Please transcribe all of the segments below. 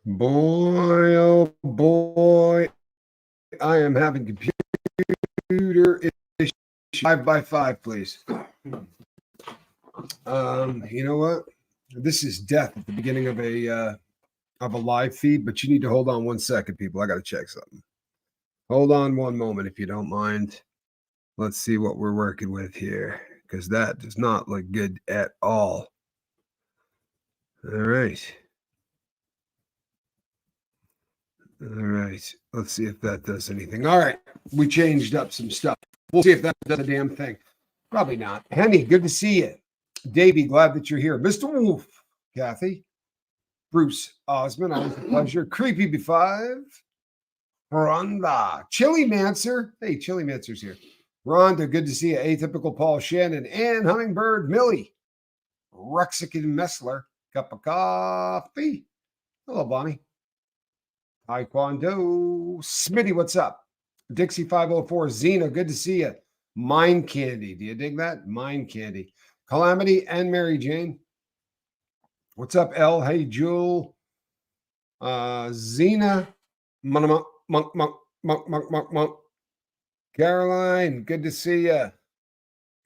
Boy, oh boy, I am having computer issues. 5x5, please. You know what? This is death at the beginning of a live feed, but you need to hold on 1 second, people. I got to check something. Hold on one moment, if you don't mind. Let's see what we're working with here, because that does not look good at all. All right. All right. Let's see if that does anything. All right. We changed up some stuff. We'll see if that does a damn thing. Probably not. Henny, good to see you. Davey, glad that you're here. Mr. Wolf, Kathy, Bruce Osmond, always a pleasure. Creepy B5, Rhonda, Chili Mancer. Hey, Chili Mancer's here. Rhonda, good to see you. Atypical Paul Shannon, Ann Hummingbird, Millie, Rexican Messler, cup of coffee. Hello, Bonnie. Taekwondo. Smitty, what's up? Dixie 504. Zena, good to see you. Mind Candy. Do you dig that? Mind Candy. Calamity and Mary Jane. What's up, L? Hey, Jewel. Zena. Monk. Caroline, good to see you.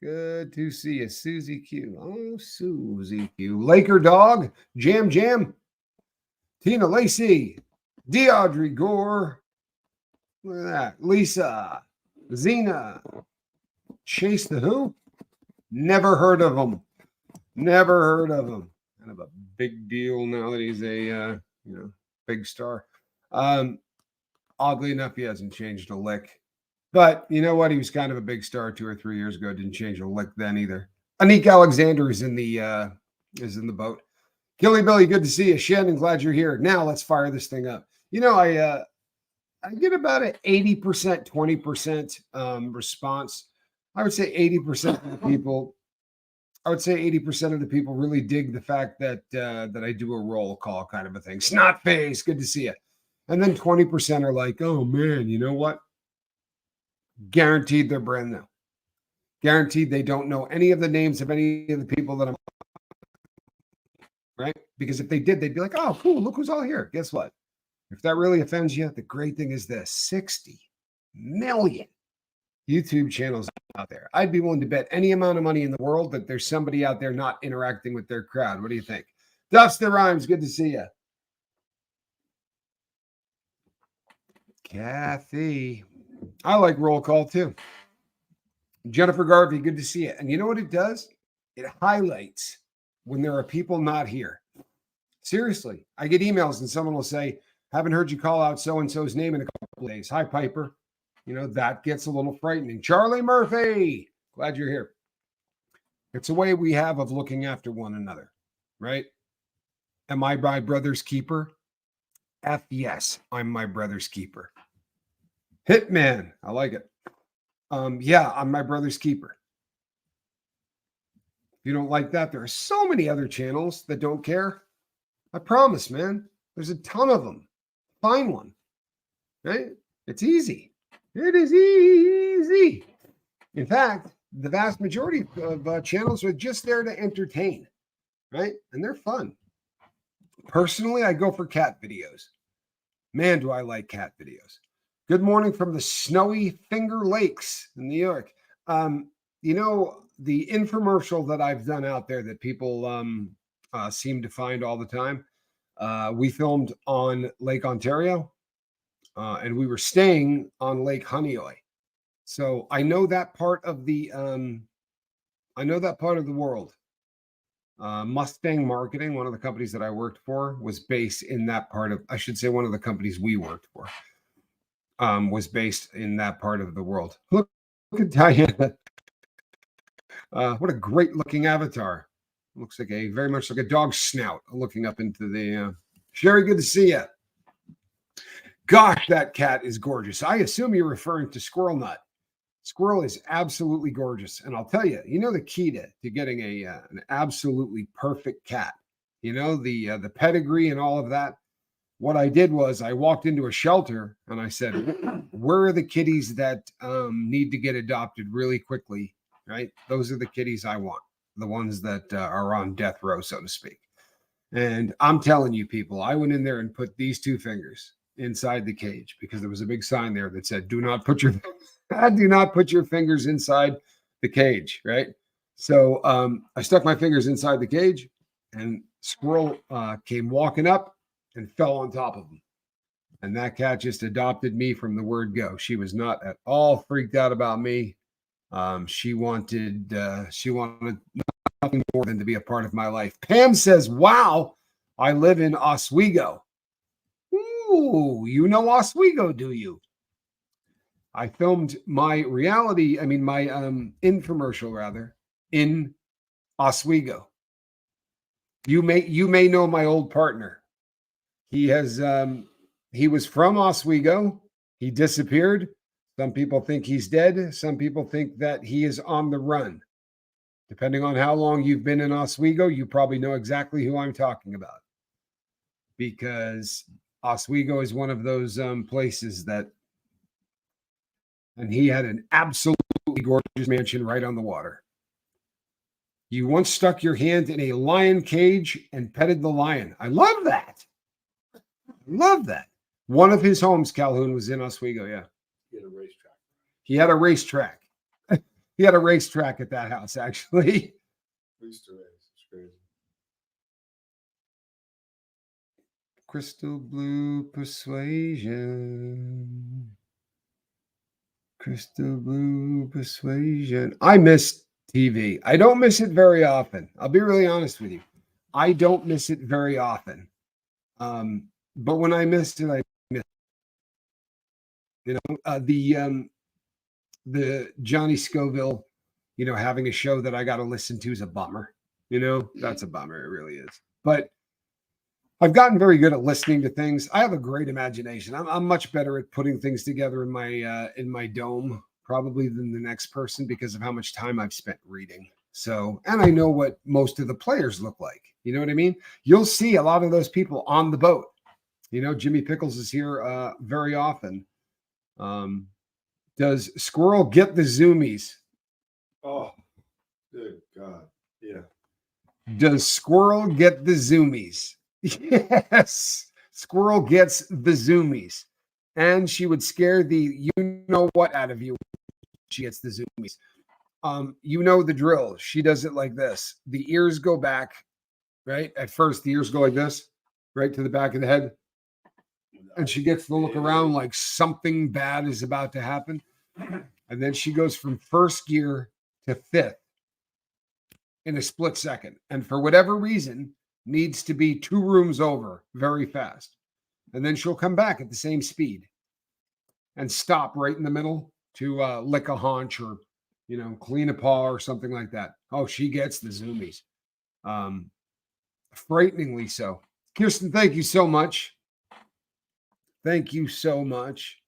Good to see you. Susie Q. Oh, Susie Q. Laker Dog. Jam. Tina Lacey. Deaudrey Gore. Look at that. Lisa. Zena. Chase the who? Never heard of him. Never heard of him. Kind of a big deal now that he's a big star. Oddly enough, he hasn't changed a lick. But you know what? He was kind of a big star 2 or 3 years ago. Didn't change a lick then either. Anik Alexander is in the boat. Killy Billy, good to see you. Shannon, glad you're here. Now let's fire this thing up. You know, I get about an 80%, 20% response. I would say 80% of the people. I would say 80% of the people really dig the fact that that I do a roll call kind of a thing. Snot face, good to see you. And then 20% are like, oh man, you know what? Guaranteed they're brand new. Guaranteed they don't know any of the names of any of the people that I'm right? Because if they did, they'd be like, oh, cool, look who's all here. Guess what? If that really offends you, the great thing is this 60 million YouTube channels out there. I'd be willing to bet any amount of money in the world that there's somebody out there not interacting with their crowd. What do you think? Dustin Rhymes, good to see you. Kathy, I like roll call too. Jennifer Garvey, good to see you. And you know what it does? It highlights when there are people not here. Seriously, I get emails and someone will say, haven't heard you call out so-and-so's name in a couple of days. Hi, Piper. You know, that gets a little frightening. Charlie Murphy, glad you're here. It's a way we have of looking after one another, right? Am I my brother's keeper? F yes, I'm my brother's keeper. Hitman, I like it. Yeah, I'm my brother's keeper. If you don't like that, there are so many other channels that don't care. I promise, man. There's a ton of them. Find one, right? It's easy. It is easy. In fact, the vast majority of channels are just there to entertain, right? And they're fun. Personally, I go for cat videos. Man, do I like cat videos. Good morning from the snowy Finger Lakes in New York. You know, the infomercial that I've done out there that people seem to find all the time, we filmed on Lake Ontario, and we were staying on Lake Honeoye. So I know that part of the world. Mustang Marketing, one of the companies that I worked for, was based in that part of, I should say, one of the companies we worked for was based in that part of the world. Look at Diana. What a great looking avatar. Looks like very much like a dog snout looking up into the Sherry, good to see you. Gosh, that cat is gorgeous. I assume you're referring to Squirrel Nut. Squirrel is absolutely gorgeous. And I'll tell you, you know, the key to getting an absolutely perfect cat, you know, the pedigree and all of that. What I did was I walked into a shelter and I said, where are the kitties that need to get adopted really quickly, right? Those are the kitties I want, the ones that are on death row, so to speak. And I'm telling you, people, I went in there and put these 2 fingers inside the cage because there was a big sign there that said, do not put your fingers inside the cage, right? So I stuck my fingers inside the cage, and squirrel came walking up and fell on top of him. And that cat just adopted me from the word go. She was not at all freaked out about me. She wanted nothing more than to be a part of my life. Pam says, wow, I live in Oswego. Ooh, you know Oswego, do you? I filmed my infomercial rather, in Oswego. You may know my old partner. He was from Oswego. He disappeared. Some people think he's dead. Some people think that he is on the run. Depending on how long you've been in Oswego, you probably know exactly who I'm talking about. Because Oswego is one of those places that, and he had an absolutely gorgeous mansion right on the water. You once stuck your hand in a lion cage and petted the lion. I love that. Love that. One of his homes, Calhoun, was in Oswego. Yeah. He had a racetrack. He had a racetrack. He had a racetrack at that house, actually. Used to race. It's crazy. Crystal blue persuasion. Crystal blue persuasion. I miss TV. I don't miss it very often. I'll be really honest with you. I don't miss it very often. But when I missed it, I missed it. You know, the Johnny Scoville, you know, having a show that I got to listen to is a bummer. You know, that's a bummer. It really is. But I've gotten very good at listening to things. I have a great imagination. I'm much better at putting things together in my dome probably than the next person because of how much time I've spent reading. So, and I know what most of the players look like. You know what I mean? You'll see a lot of those people on the boat. You know, Jimmy Pickles is here very often. Does Squirrel get the zoomies? Oh, good God. Yeah. Does Squirrel get the zoomies? Yes. Squirrel gets the zoomies. And she would scare the you-know-what out of you. She gets the zoomies. You know the drill. She does it like this. The ears go back, right? At first, the ears go like this, right to the back of the head. And she gets to look around like something bad is about to happen. And then she goes from first gear to fifth in a split second. And for whatever reason, needs to be 2 rooms over very fast. And then she'll come back at the same speed and stop right in the middle to lick a haunch or, you know, clean a paw or something like that. Oh, she gets the zoomies. Frighteningly so. Kirsten, thank you so much. Thank you so much.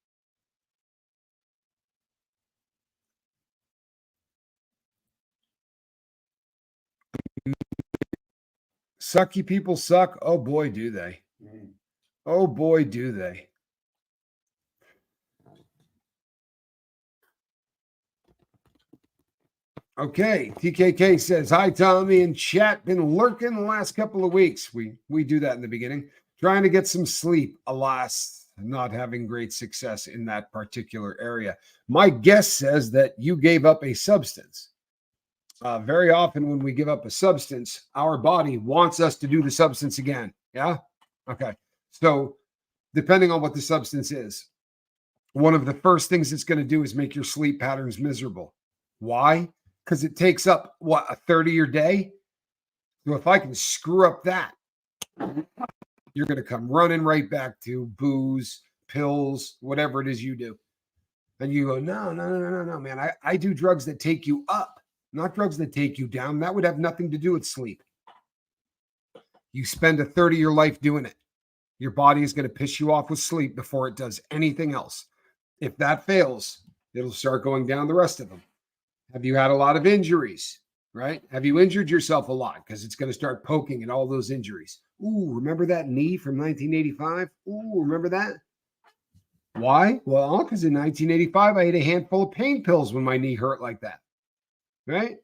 Sucky people suck. Oh boy, do they. Oh boy, do they. Okay, TKK says, hi, Tommy and chat. Been lurking the last couple of weeks. We do that in the beginning. Trying to get some sleep. Alas, not having great success in that particular area. My guest says that you gave up a substance. Very often when we give up a substance, our body wants us to do the substance again. Yeah? Okay. So depending on what the substance is, one of the first things it's going to do is make your sleep patterns miserable. Why? Because it takes up, what, a third of your day? So if I can screw up that, you're going to come running right back to booze, pills, whatever it is you do. And you go, no, man. I do drugs that take you up, not drugs that take you down. That would have nothing to do with sleep. You spend a third of your life doing it. Your body is going to piss you off with sleep before it does anything else. If that fails, it'll start going down the rest of them. Have you had a lot of injuries, right? Have you injured yourself a lot? Because it's going to start poking at all those injuries. Ooh, remember that knee from 1985? Ooh, remember that? Why? Well, because in 1985, I ate a handful of pain pills when my knee hurt like that, right?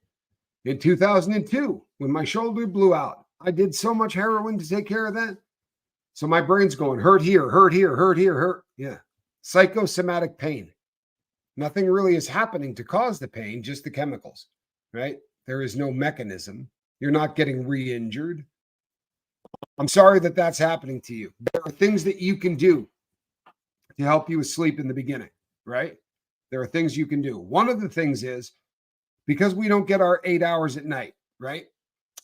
In 2002, when my shoulder blew out, I did so much heroin to take care of that. So my brain's going hurt here, hurt here, hurt here, hurt. Yeah. Psychosomatic pain. Nothing really is happening to cause the pain, just the chemicals, right? There is no mechanism. You're not getting re-injured. I'm sorry that that's happening to you. There are things that you can do to help you with sleep in the beginning, right? There are things you can do. One of the things is because we don't get our 8 hours at night, right?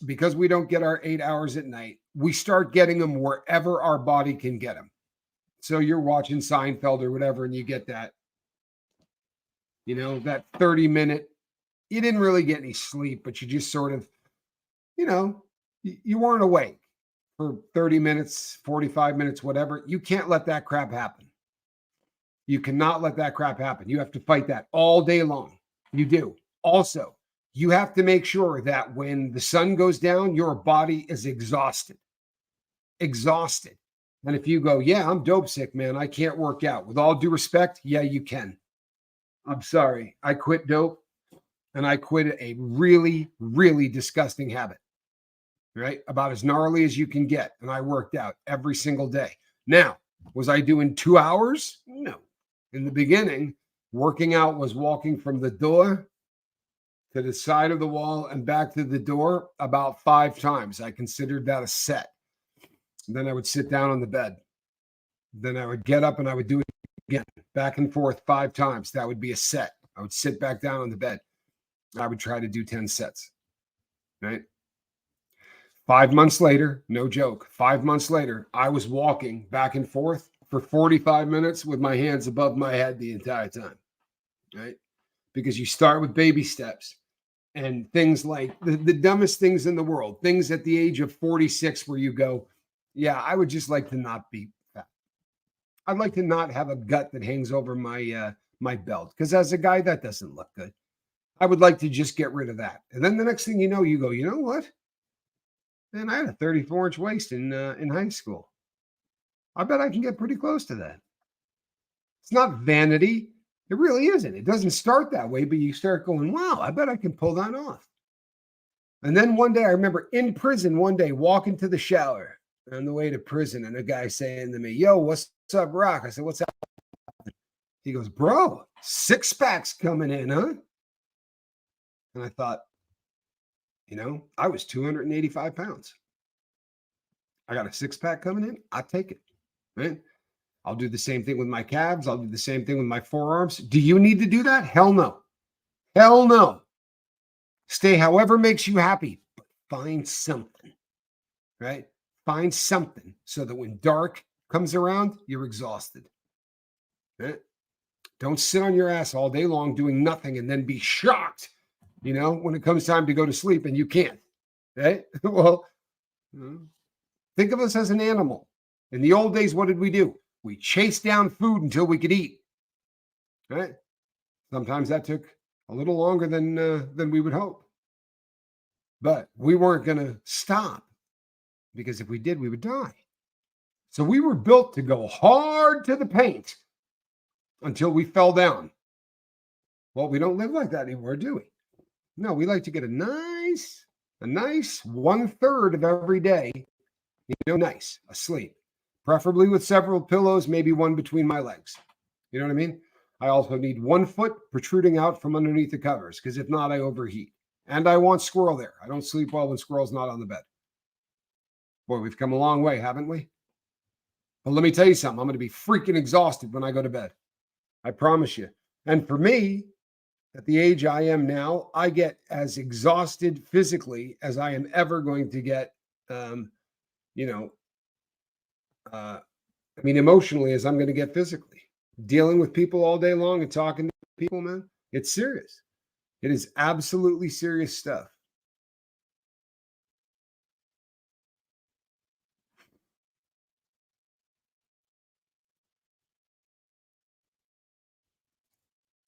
Because we don't get our 8 hours at night, we start getting them wherever our body can get them. So you're watching Seinfeld or whatever, and you get that, that 30-minute, you didn't really get any sleep, but you just sort of, you weren't awake for 30 minutes, 45 minutes, whatever. You can't let that crap happen. You cannot let that crap happen. You have to fight that all day long. You do. Also, you have to make sure that when the sun goes down, your body is exhausted. Exhausted. And if you go, yeah, I'm dope sick, man, I can't work out. With all due respect, yeah, you can. I'm sorry. I quit dope and I quit a really, really disgusting habit, right? About as gnarly as you can get. And I worked out every single day. Now, was I doing 2 hours? No. In the beginning, working out was walking from the door to the side of the wall and back to the door about 5 times. I considered that a set. Then I would sit down on the bed. Then I would get up and I would do it again, back and forth 5 times. That would be a set. I would sit back down on the bed. I would try to do 10 sets, right? 5 months later, no joke, 5 months later, I was walking back and forth for 45 minutes with my hands above my head the entire time, right? Because you start with baby steps and things like the dumbest things in the world, things at the age of 46 where you go, yeah, I would just like to not be fat. I'd like to not have a gut that hangs over my my belt, because as a guy, that doesn't look good. I would like to just get rid of that. And then the next thing you know, you go, you know what? Man, I had a 34-inch waist in high school. I bet I can get pretty close to that. It's not vanity. It really isn't. It doesn't start that way, but you start going, wow, I bet I can pull that off. And then one day, I remember in prison one day, walking to the shower on the way to prison, and a guy saying to me, yo, what's up, Rock? I said, what's up? He goes, bro, 6-pack's coming in, huh? And I thought, I was 285 pounds. I got a 6-pack coming in. I take it, right? I'll do the same thing with my calves. I'll do the same thing with my forearms. Do you need to do that? Hell no. Hell no. Stay however makes you happy, but find something, right? Find something so that when dark comes around, you're exhausted. Right? Don't sit on your ass all day long doing nothing and then be shocked, when it comes time to go to sleep and you can't, right? Well, think of us as an animal. In the old days, what did we do? We chased down food until we could eat, right? Sometimes that took a little longer than we would hope. But we weren't going to stop, because if we did, we would die. So we were built to go hard to the paint until we fell down. Well, we don't live like that anymore, do we? No, we like to get a nice 1/3 of every day, nice, asleep. Preferably with several pillows, maybe one between my legs. You know what I mean? I also need 1 foot protruding out from underneath the covers, because if not, I overheat. And I want squirrel there. I don't sleep well when squirrel's not on the bed. Boy, we've come a long way, haven't we? But let me tell you something. I'm going to be freaking exhausted when I go to bed. I promise you. And for me, at the age I am now, I get as exhausted physically as I am ever going to get, emotionally as I'm going to get physically. Dealing with people all day long and talking to people, man, it's serious. It is absolutely serious stuff.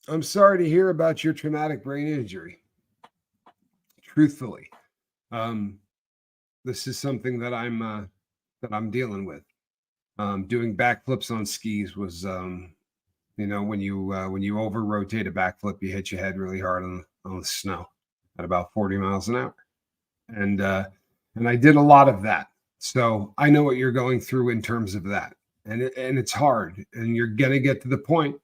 I'm sorry to hear about your traumatic brain injury. Truthfully, this is something that I'm dealing with. Doing backflips on skis was, when you over rotate a backflip, you hit your head really hard on the snow at about 40 miles an hour. And And I did a lot of that. So I know what you're going through in terms of that. And it's hard. And you're going to get to the point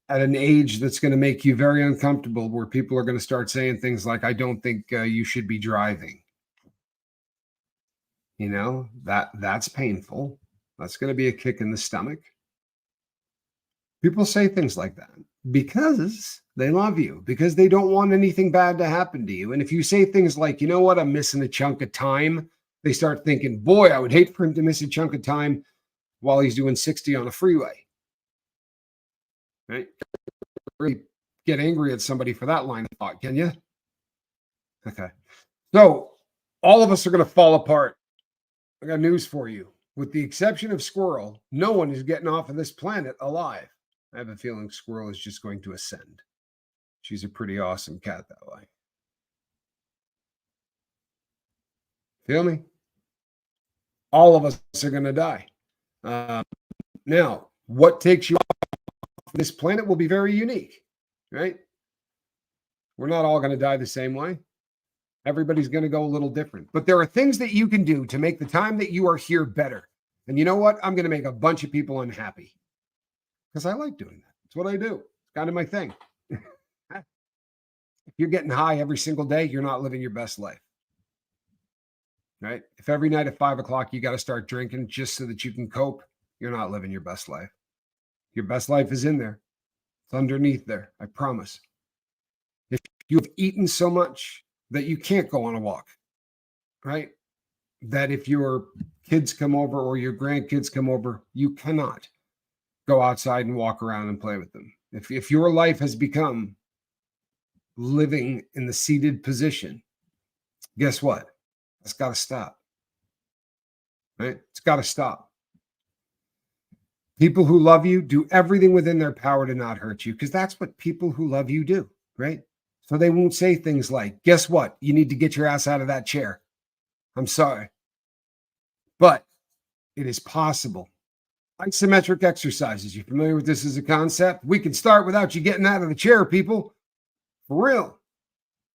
at an age that's going to make you very uncomfortable, where people are going to start saying things like, I don't think you should be driving. You know, that's painful. That's going to be a kick in the stomach. People say things like that because they love you, because they don't want anything bad to happen to you. And if you say things like, you know what, I'm missing a chunk of time, they start thinking, boy, I would hate for him to miss a chunk of time while he's doing 60 on a freeway. Right? Really get angry at somebody for that line of thought, can you? Okay. So all of us are going to fall apart. I got news for you. With the exception of Squirrel, no one is getting off of this planet alive. I have a feeling Squirrel is just going to ascend. She's a pretty awesome cat that way. Feel me? All of us are going to die. Now, what takes you off this planet will be very unique, right? We're not all going to die the same way. Everybody's going to go a little different. But there are things that you can do to make the time that you are here better. And you know what? I'm going to make a bunch of people unhappy because I like doing that. It's what I do. It's kind of my thing. If you're getting high every single day, you're not living your best life. Right? If every night at 5 o'clock you got to start drinking just so that you can cope, you're not living your best life. Your best life is in there. It's underneath there. I promise. If you've eaten so much that you can't go on a walk, right? That if your kids come over or your grandkids come over, you cannot go outside and walk around and play with them. If your life has become living in the seated position, guess what? It's got to stop. Right? It's got to stop. People who love you do everything within their power to not hurt you, because that's what people who love you do, right? So they won't say things like, guess what? You need to get your ass out of that chair. I'm sorry. But it is possible. Isometric exercises. You familiar with this as a concept? We can start without you getting out of the chair, people. For real.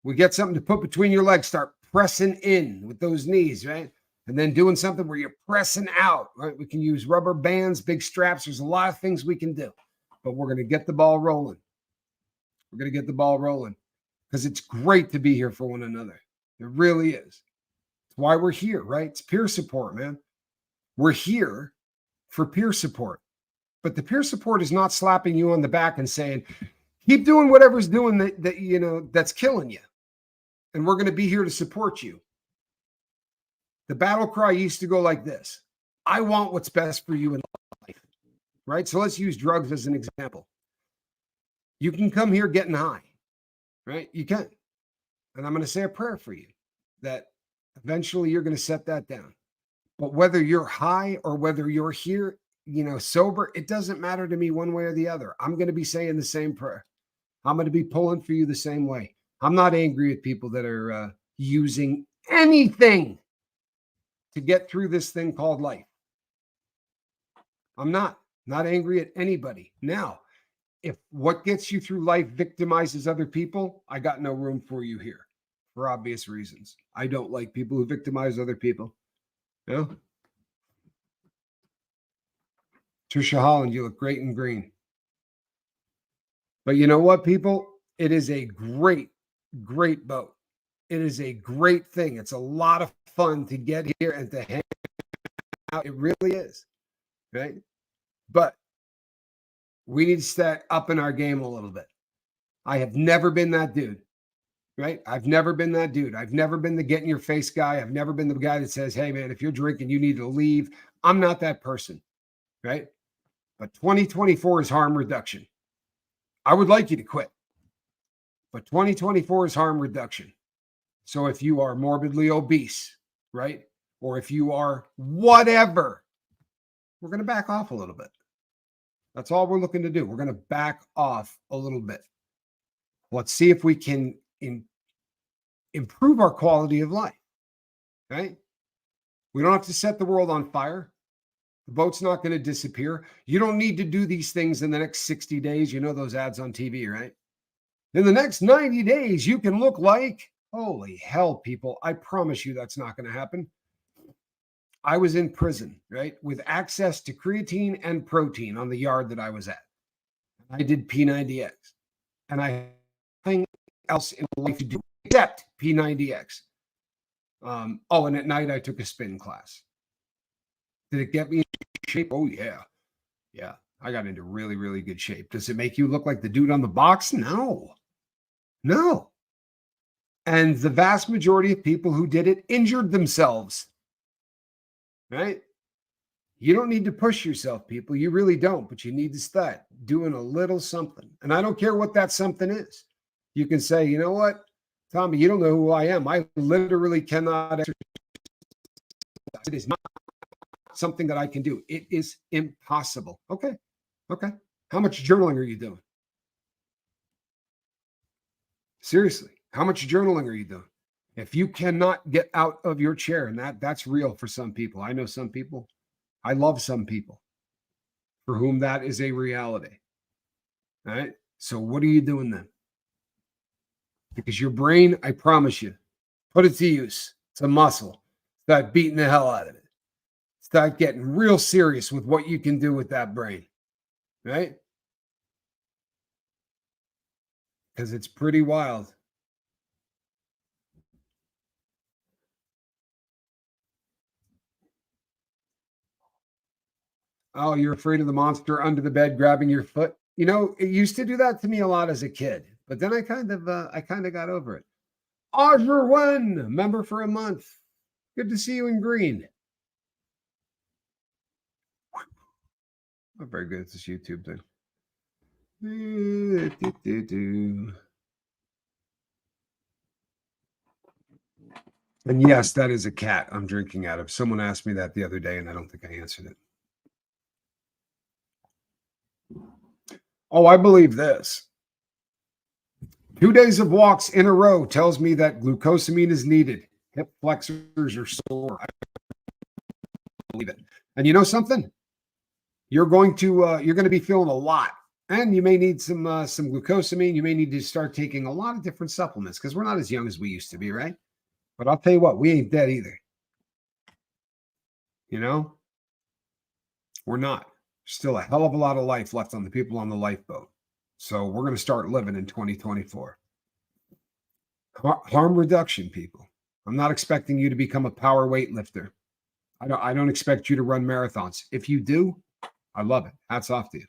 We get something to put between your legs. Start pressing in with those knees, right? And then doing something where you're pressing out, right? We can use rubber bands, big straps. There's a lot of things we can do. But we're going to get the ball rolling. We're going to get the ball rolling. Because it's great to be here for one another. It really is. It's why we're here, right? It's peer support, man. We're here for peer support. But the peer support is not slapping you on the back and saying, keep doing whatever's doing that you know, that's killing you. And we're going to be here to support you. The battle cry used to go like this. I want what's best for you in life, right? So let's use drugs as an example. You can come here getting high. Right? You can. And I'm going to say a prayer for you that eventually you're going to set that down. But whether you're high or whether you're here, you know, sober, it doesn't matter to me one way or the other. I'm going to be saying the same prayer. I'm going to be pulling for you the same way. I'm not angry at people that are using anything to get through this thing called life. I'm not angry at anybody. Now, if what gets you through life victimizes other people, I got no room for you here for obvious reasons. I don't like people who victimize other people. You know? Trisha Holland, you look great in green. But you know what, people? It is a great, great boat. It is a great thing. It's a lot of fun to get here and to hang out. It really is, right? But we need to start up in our game a little bit. I have never been that dude, right? I've never been that dude. I've never been the get in your face guy. I've never been the guy that says, hey, man, if you're drinking, you need to leave. I'm not that person, right? But 2024 is harm reduction. I would like you to quit, but 2024 is harm reduction. So if you are morbidly obese, right? Or if you are whatever, we're going to back off a little bit. That's all we're looking to do. We're going to back off a little bit. Let's see if we can improve our quality of life, right? We don't have to set the world on fire. The boat's not going to disappear. You don't need to do these things in the next 60 days. You know those ads on TV, right? In the next 90 days, you can look like Holy hell, people. I promise you that's not going to happen. I was in prison, right, with access to creatine and protein on the yard that I was at. I did P90X, and I had nothing else in life to do except P90X. And at night I took a spin class. Did it get me in shape? Oh, yeah. Yeah. I got into really, really good shape. Does it make you look like the dude on the box? No. No. And the vast majority of people who did it injured themselves. Right? You don't need to push yourself, people. You really don't, but you need to start doing a little something. And I don't care what that something is. You can say, you know what, Tommy, you don't know who I am. I literally cannot exercise. It is not something that I can do. It is impossible. Okay. Okay. How much journaling are you doing? Seriously, how much journaling are you doing? If you cannot get out of your chair, and that's real for some people. I know some people. I love some people for whom that is a reality. All right. So what are you doing then? Because your brain, I promise you, put it to use. It's a muscle. Start beating the hell out of it. Start getting real serious with what you can do with that brain. Right? Because it's pretty wild. Oh, you're afraid of the monster under the bed grabbing your foot? You know, it used to do that to me a lot as a kid, but then I kind of got over it. Audrey, member for a month. Good to see you in green. I'm very good at this YouTube thing. And yes, that is a cat I'm drinking out of. Someone asked me that the other day, and I don't think I answered it. Oh, I believe this. 2 days of walks in a row tells me that glucosamine is needed. Hip flexors are sore. I believe it. And you know something? You're going to be feeling a lot, and you may need some glucosamine. You may need to start taking a lot of different supplements because we're not as young as we used to be, right? But I'll tell you what, we ain't dead either. You know, we're not. Still a hell of a lot of life left on the people on the lifeboat. So we're going to start living in 2024. Harm reduction, people. I'm not expecting you to become a power weightlifter. I don't expect you to run marathons. If you do, I love it. Hats off to you.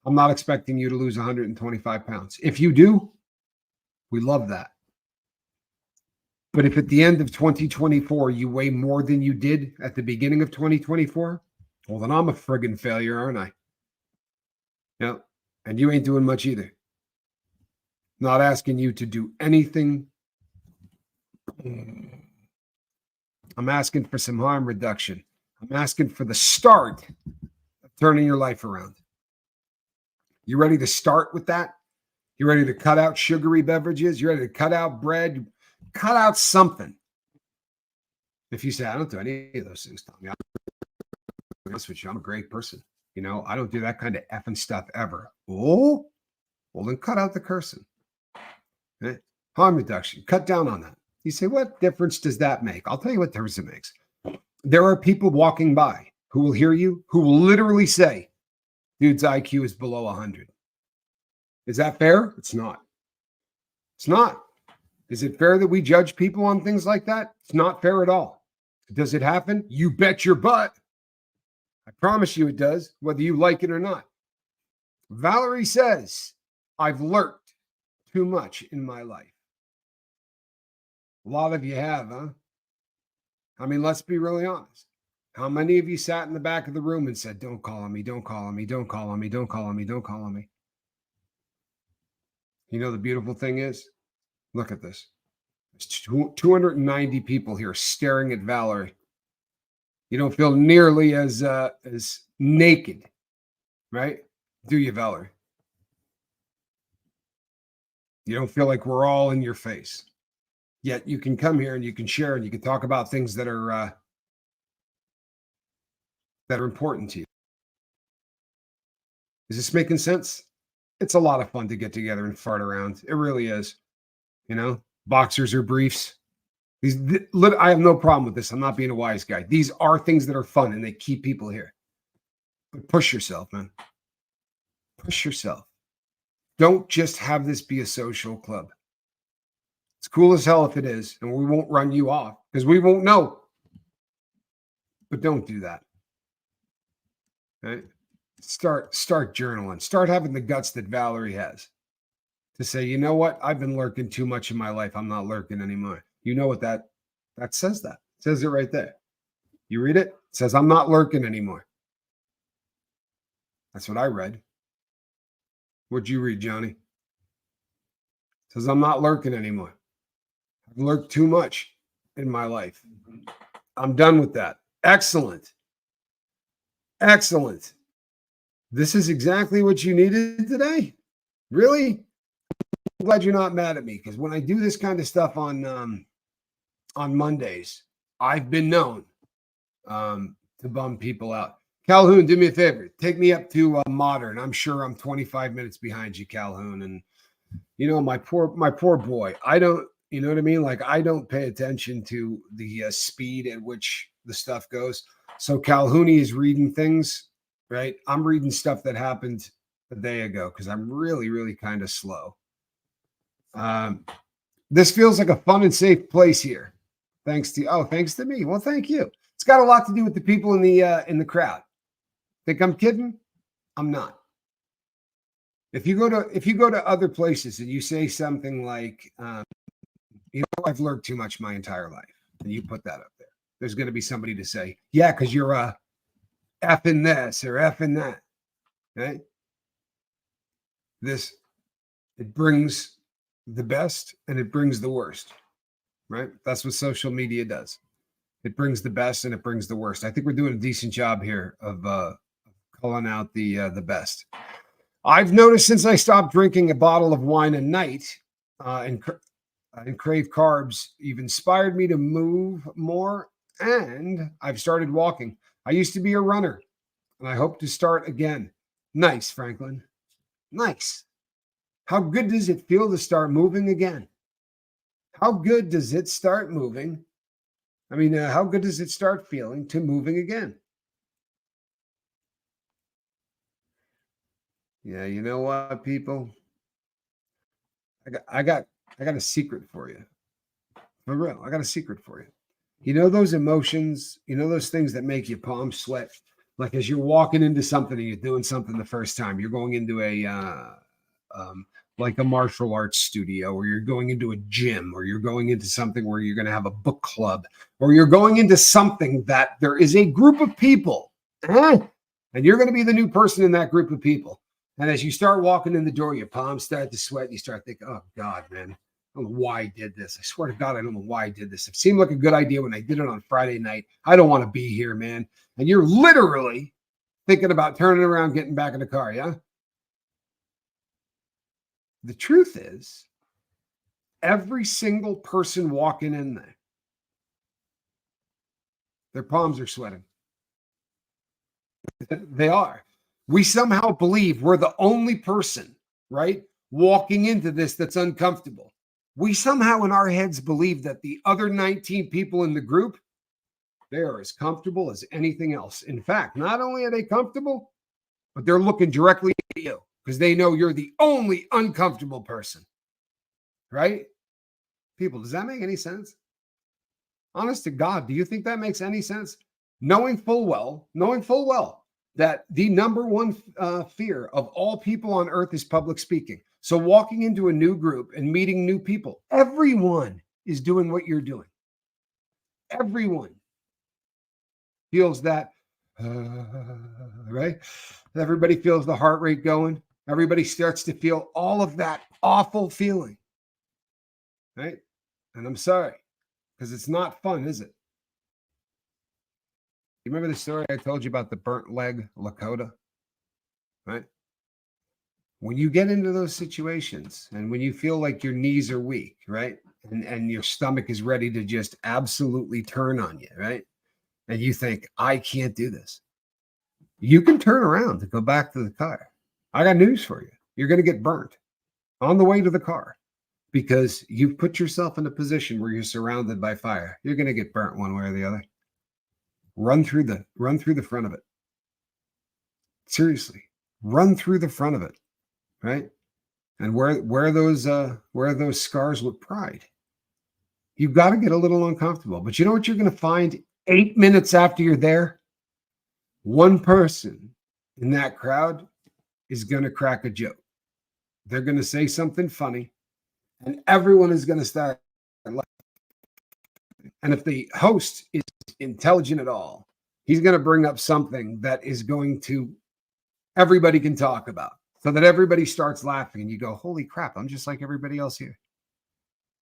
I'm not expecting you to lose 125 pounds. If you do, we love that. But if at the end of 2024 you weigh more than you did at the beginning of 2024, well, then I'm a friggin' failure, aren't I? Yeah. And you ain't doing much either. Not asking you to do anything. I'm asking for some harm reduction. I'm asking for the start of turning your life around. You ready to start with that? You ready to cut out sugary beverages? You ready to cut out bread? Cut out something. If you say, I don't do any of those things, Tommy, I'm honest with you, I'm a great person. You know, I don't do that kind of effing stuff ever. Oh, well, then cut out the cursing. Okay? Harm reduction. Cut down on that. You say, what difference does that make? I'll tell you what difference it makes. There are people walking by who will hear you, who will literally say, dude's IQ is below 100. Is that fair? It's not. It's not. Is it fair that we judge people on things like that? It's not fair at all. Does it happen? You bet your butt. I promise you it does, whether you like it or not. Valerie says, I've lurked too much in my life. A lot of you have, huh? I mean, let's be really honest. How many of you sat in the back of the room and said, don't call on me, don't call on me, don't call on me, don't call on me, don't call on me? You know, the beautiful thing is, look at this. There's 290 people here staring at Valerie. You don't feel nearly as naked, right? Do you, Valerie? You don't feel like we're all in your face. Yet you can come here and you can share and you can talk about things that are important to you. Is this making sense? It's a lot of fun to get together and fart around. It really is. You know, boxers or briefs. I have no problem with this. I'm not being a wise guy. These are things that are fun and they keep people here. But push yourself, man. Push yourself. Don't just have this be a social club. It's cool as hell if it is, and we won't run you off because we won't know. But don't do that. Right? Start journaling. Start having the guts that Valerie has to say, you know what? I've been lurking too much in my life. I'm not lurking anymore. You know what that says that. It says it right there. You read it? It says, I'm not lurking anymore. That's what I read. What'd you read, Johnny? It says, I'm not lurking anymore. I've lurked too much in my life. I'm done with that. Excellent. Excellent. This is exactly what you needed today. Really? I'm glad you're not mad at me because when I do this kind of stuff on Mondays, I've been known to bum people out. Calhoun, do me a favor. Take me up to modern. I'm sure I'm 25 minutes behind you, Calhoun. And you know, my poor boy. I don't, you know what I mean? Like I don't pay attention to the speed at which the stuff goes. So Calhouni is reading things, right? I'm reading stuff that happened a day ago because I'm really, really kind of slow. This feels like a fun and safe place here. Thanks to me. Well, thank you. It's got a lot to do with the people in the crowd. Think I'm kidding? I'm not. If you go to other places and you say something like, you know, I've learned too much my entire life, and you put that up there, there's going to be somebody to say, yeah, because you're effing this or effing that. Right? It brings the best and it brings the worst. Right? That's what social media does. It brings the best and it brings the worst. I think we're doing a decent job here of calling out the best. I've noticed since I stopped drinking a bottle of wine a night and crave carbs, you've inspired me to move more, and I've started walking. I used to be a runner, and I hope to start again. Nice, Franklin. Nice. How good does it feel to start moving again? How good does it start moving? I mean, how good does it start feeling to moving again? Yeah, you know what, people? I got a secret for you. For real, I got a secret for you. You know those emotions, you know those things that make your palms sweat? Like as you're walking into something and you're doing something the first time, you're going into like a martial arts studio, or you're going into a gym, or you're going into something where you're going to have a book club, or you're going into something that there is a group of people, and you're going to be the new person in that group of people. And as you start walking in the door, your palms start to sweat. And you start thinking, oh, God, man, I don't know why I did this. I swear to God, I don't know why I did this. It seemed like a good idea when I did it on Friday night. I don't want to be here, man. And you're literally thinking about turning around, getting back in the car, yeah? The truth is, every single person walking in there, their palms are sweating. They are. We somehow believe we're the only person, right, walking into this that's uncomfortable. We somehow in our heads believe that the other 19 people in the group, they are as comfortable as anything else. In fact, not only are they comfortable, but they're looking directly at you because they know you're the only uncomfortable person, right? People, does that make any sense? Honest to God, do you think that makes any sense? Knowing full well that the number one fear of all people on earth is public speaking. So walking into a new group and meeting new people, everyone is doing what you're doing. Everyone feels that, right? Everybody feels the heart rate going. Everybody starts to feel all of that awful feeling, right? And I'm sorry, because it's not fun, is it? You remember the story I told you about the burnt leg Lakota, right? When you get into those situations and when you feel like your knees are weak, right? And your stomach is ready to just absolutely turn on you, right? And you think, I can't do this. You can turn around to go back to the car. I got news for you. You're going to get burnt on the way to the car because you've put yourself in a position where you're surrounded by fire. You're going to get burnt one way or the other. Run through the front of it. Seriously, run through the front of it, right? And wear those scars with pride. You've got to get a little uncomfortable. But you know what you're going to find 8 minutes after you're there? One person in that crowd is going to crack a joke. They're going to say something funny, and everyone is going to start laughing. And if the host is intelligent at all, he's going to bring up something that is going to everybody can talk about, so that everybody starts laughing and you go, holy crap, I'm just like everybody else here.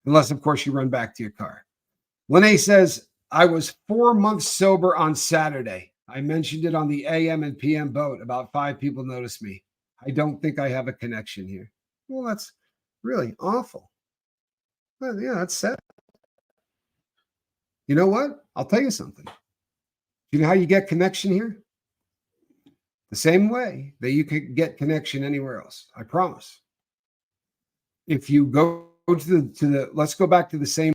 Unless, of course, you run back to your car. Lene says, I was 4 months sober on Saturday. I mentioned it on the AM and PM boat. About 5 people noticed me. I don't think I have a connection here. Well, that's really awful. Well, yeah, that's sad. You know what? I'll tell you something. You know how you get connection here? The same way that you could get connection anywhere else. I promise. If you go to the let's go back to the same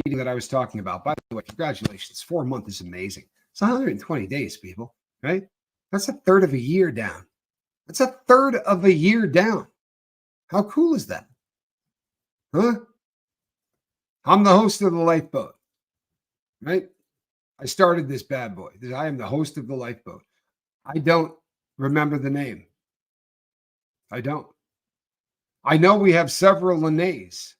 meeting that I was talking about. By the way, congratulations. 4 months is amazing. It's 120 days, people, right? That's a third of a year down. That's a third of a year down. How cool is that? Huh? I'm the host of the Lifeboat, right? I started this bad boy. I am the host of the Lifeboat. I don't remember the name. I don't. I know we have several Lenes,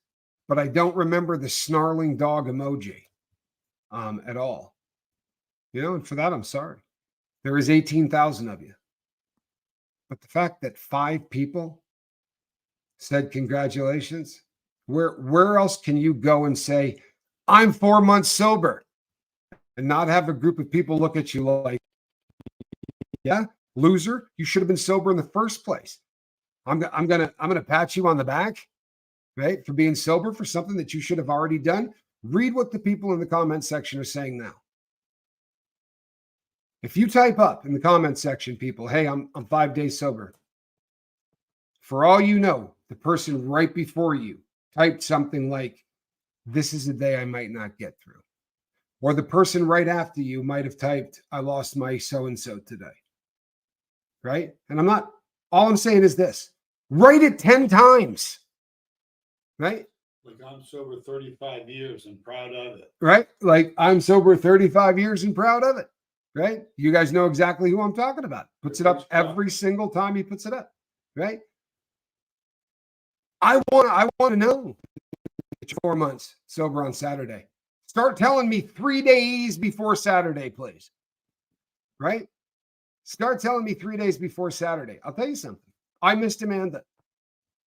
but I don't remember the snarling dog emoji at all. You know, and for that, I'm sorry. There is 18,000 of you. But the fact that 5 people said congratulations, where else can you go and say, I'm 4 months sober, and not have a group of people look at you like, yeah, loser, you should have been sober in the first place. I'm gonna pat you on the back, right, for being sober for something that you should have already done. Read what the people in the comment section are saying now. If you type up in the comment section, people, hey, I'm 5 days sober. For all you know, the person right before you typed something like, this is a day I might not get through. Or the person right after you might have typed, I lost my so-and-so today. Right? And all I'm saying is this, write it 10 times. Right? Like I'm sober 35 years and proud of it. Right? Like I'm sober 35 years and proud of it. Right? You guys know exactly who I'm talking about. Puts it up every single time he puts it up. Right? I want to know that you're 4 months sober on Saturday. Start telling me 3 days before Saturday, please. Right? Start telling me 3 days before Saturday. I'll tell you something. I missed Amanda.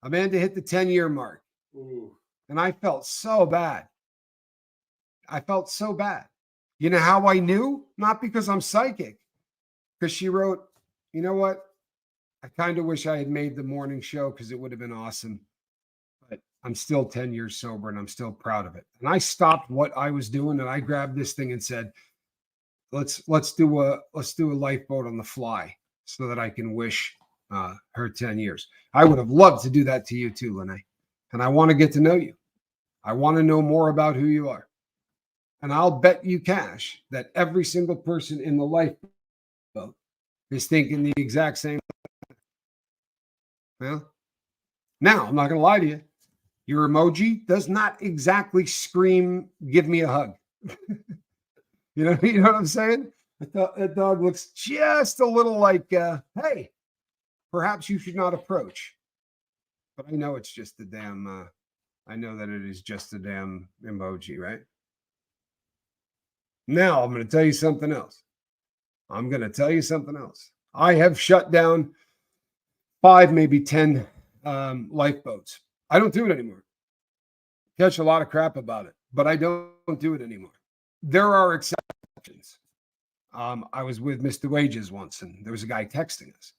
Amanda hit the 10-year mark. Ooh. And I felt so bad. I felt so bad. You know how I knew? Not because I'm psychic. Because she wrote, you know what? I kind of wish I had made the morning show because it would have been awesome. But I'm still 10 years sober and I'm still proud of it. And I stopped what I was doing and I grabbed this thing and said, let's do a lifeboat on the fly so that I can wish her 10 years. I would have loved to do that to you too, Lene. And I want to get to know you. I want to know more about who you are. And I'll bet you cash that every single person in the lifeboat is thinking the exact same thing. Well, now I'm not going to lie to you. Your emoji does not exactly scream, give me a hug. You know what I'm saying? That dog looks just a little like, hey, perhaps you should not approach. But I know it's just a damn, I know that it is just a damn emoji, right? Now I'm going to tell you something else. I have shut down 5, maybe 10 lifeboats. I don't do it anymore. Catch a lot of crap about it, but I don't do it anymore. There are exceptions. I was with Mr. Wages once, and there was a guy texting us,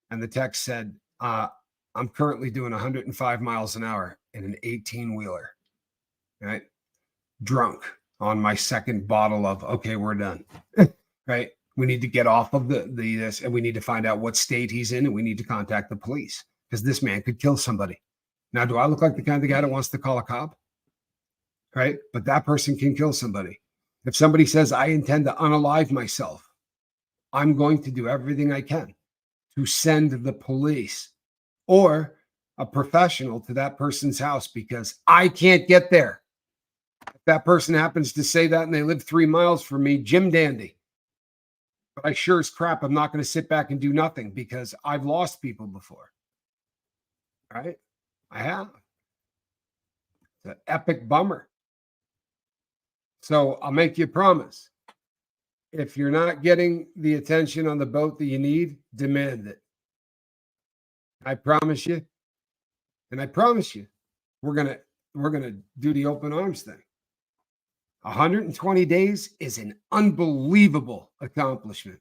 and the text said, I'm currently doing 105 miles an hour in an 18-wheeler, right? Drunk on my second bottle of, okay, we're done, right? We need to get off of this, and we need to find out what state he's in, and we need to contact the police because this man could kill somebody. Now, do I look like the kind of guy that wants to call a cop? Right? But that person can kill somebody. If somebody says, I intend to unalive myself, I'm going to do everything I can to send the police or a professional to that person's house because I can't get there. If that person happens to say that and they live 3 miles from me, Jim Dandy. But I sure as crap, I'm not going to sit back and do nothing because I've lost people before. Right? I have. It's an epic bummer. So I'll make you a promise. If you're not getting the attention on the boat that you need, demand it. I promise you. And I promise you, we're gonna do the open arms thing. 120 days is an unbelievable accomplishment.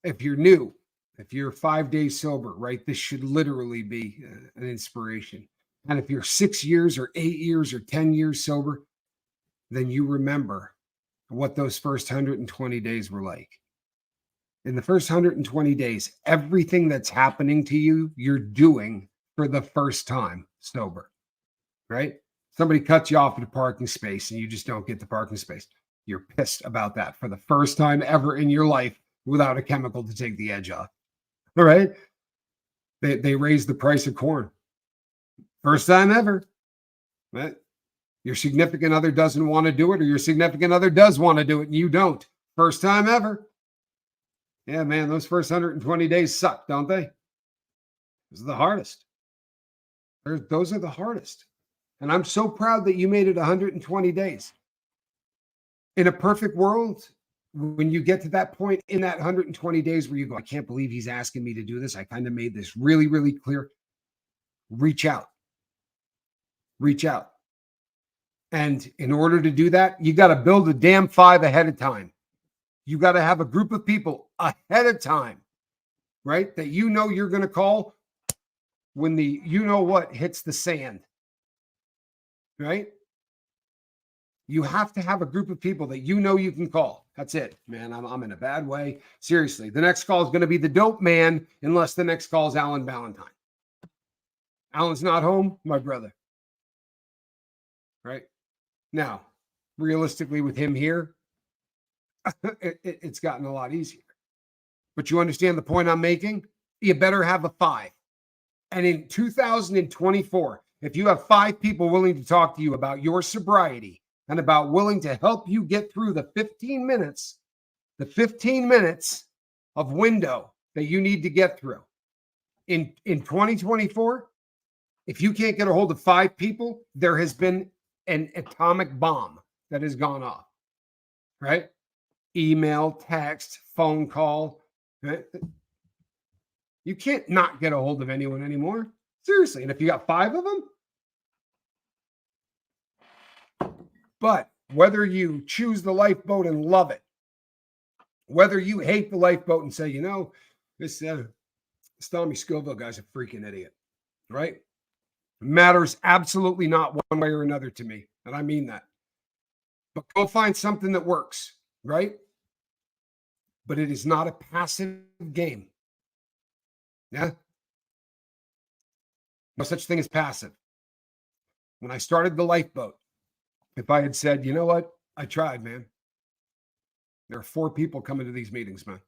If you're new, if you're 5 days sober, right, this should literally be an inspiration. And if you're 6 years or 8 years or 10 years sober, then you remember what those first 120 days were like. In the first 120 days, everything that's happening to you, you're doing for the first time sober, right? Somebody cuts you off at a parking space and you just don't get the parking space. You're pissed about that for the first time ever in your life without a chemical to take the edge off. All right. They raised the price of corn. First time ever. Right? Your significant other doesn't want to do it, or your significant other does want to do it and you don't. First time ever. Yeah, man, those first 120 days suck, don't they? Those are the hardest. Those are the hardest. And I'm so proud that you made it 120 days. In a perfect world, when you get to that point in that 120 days where you go, I can't believe he's asking me to do this. I kind of made this really, really clear. Reach out. Reach out. And in order to do that, you got to build a damn 5 ahead of time. You got to have a group of people ahead of time, right? That you know you're going to call when the you know what hits the sand, right? You have to have a group of people that you know you can call. That's it, man. I'm in a bad way. Seriously, the next call is going to be the dope man unless the next call is Alan Valentine. Alan's not home, my brother. Right? Now, realistically with him here, it's gotten a lot easier. But you understand the point I'm making? You better have a 5. And in 2024, if you have 5 people willing to talk to you about your sobriety and about willing to help you get through the 15 minutes of window that you need to get through in 2024, if you can't get a hold of 5 people, there has been an atomic bomb that has gone off, right? Email, text, phone call. Right? You can't not get a hold of anyone anymore. Seriously. And if you got 5 of them, but whether you choose the lifeboat and love it, whether you hate the lifeboat and say, you know, this Tommy Scoville guy's a freaking idiot, right? Matters absolutely not one way or another to me. And I mean that. But go find something that works, right? But it is not a passive game. Yeah. No such thing as passive. When I started the lifeboat, if I had said, you know what? I tried, man. There are 4 people coming to these meetings, man.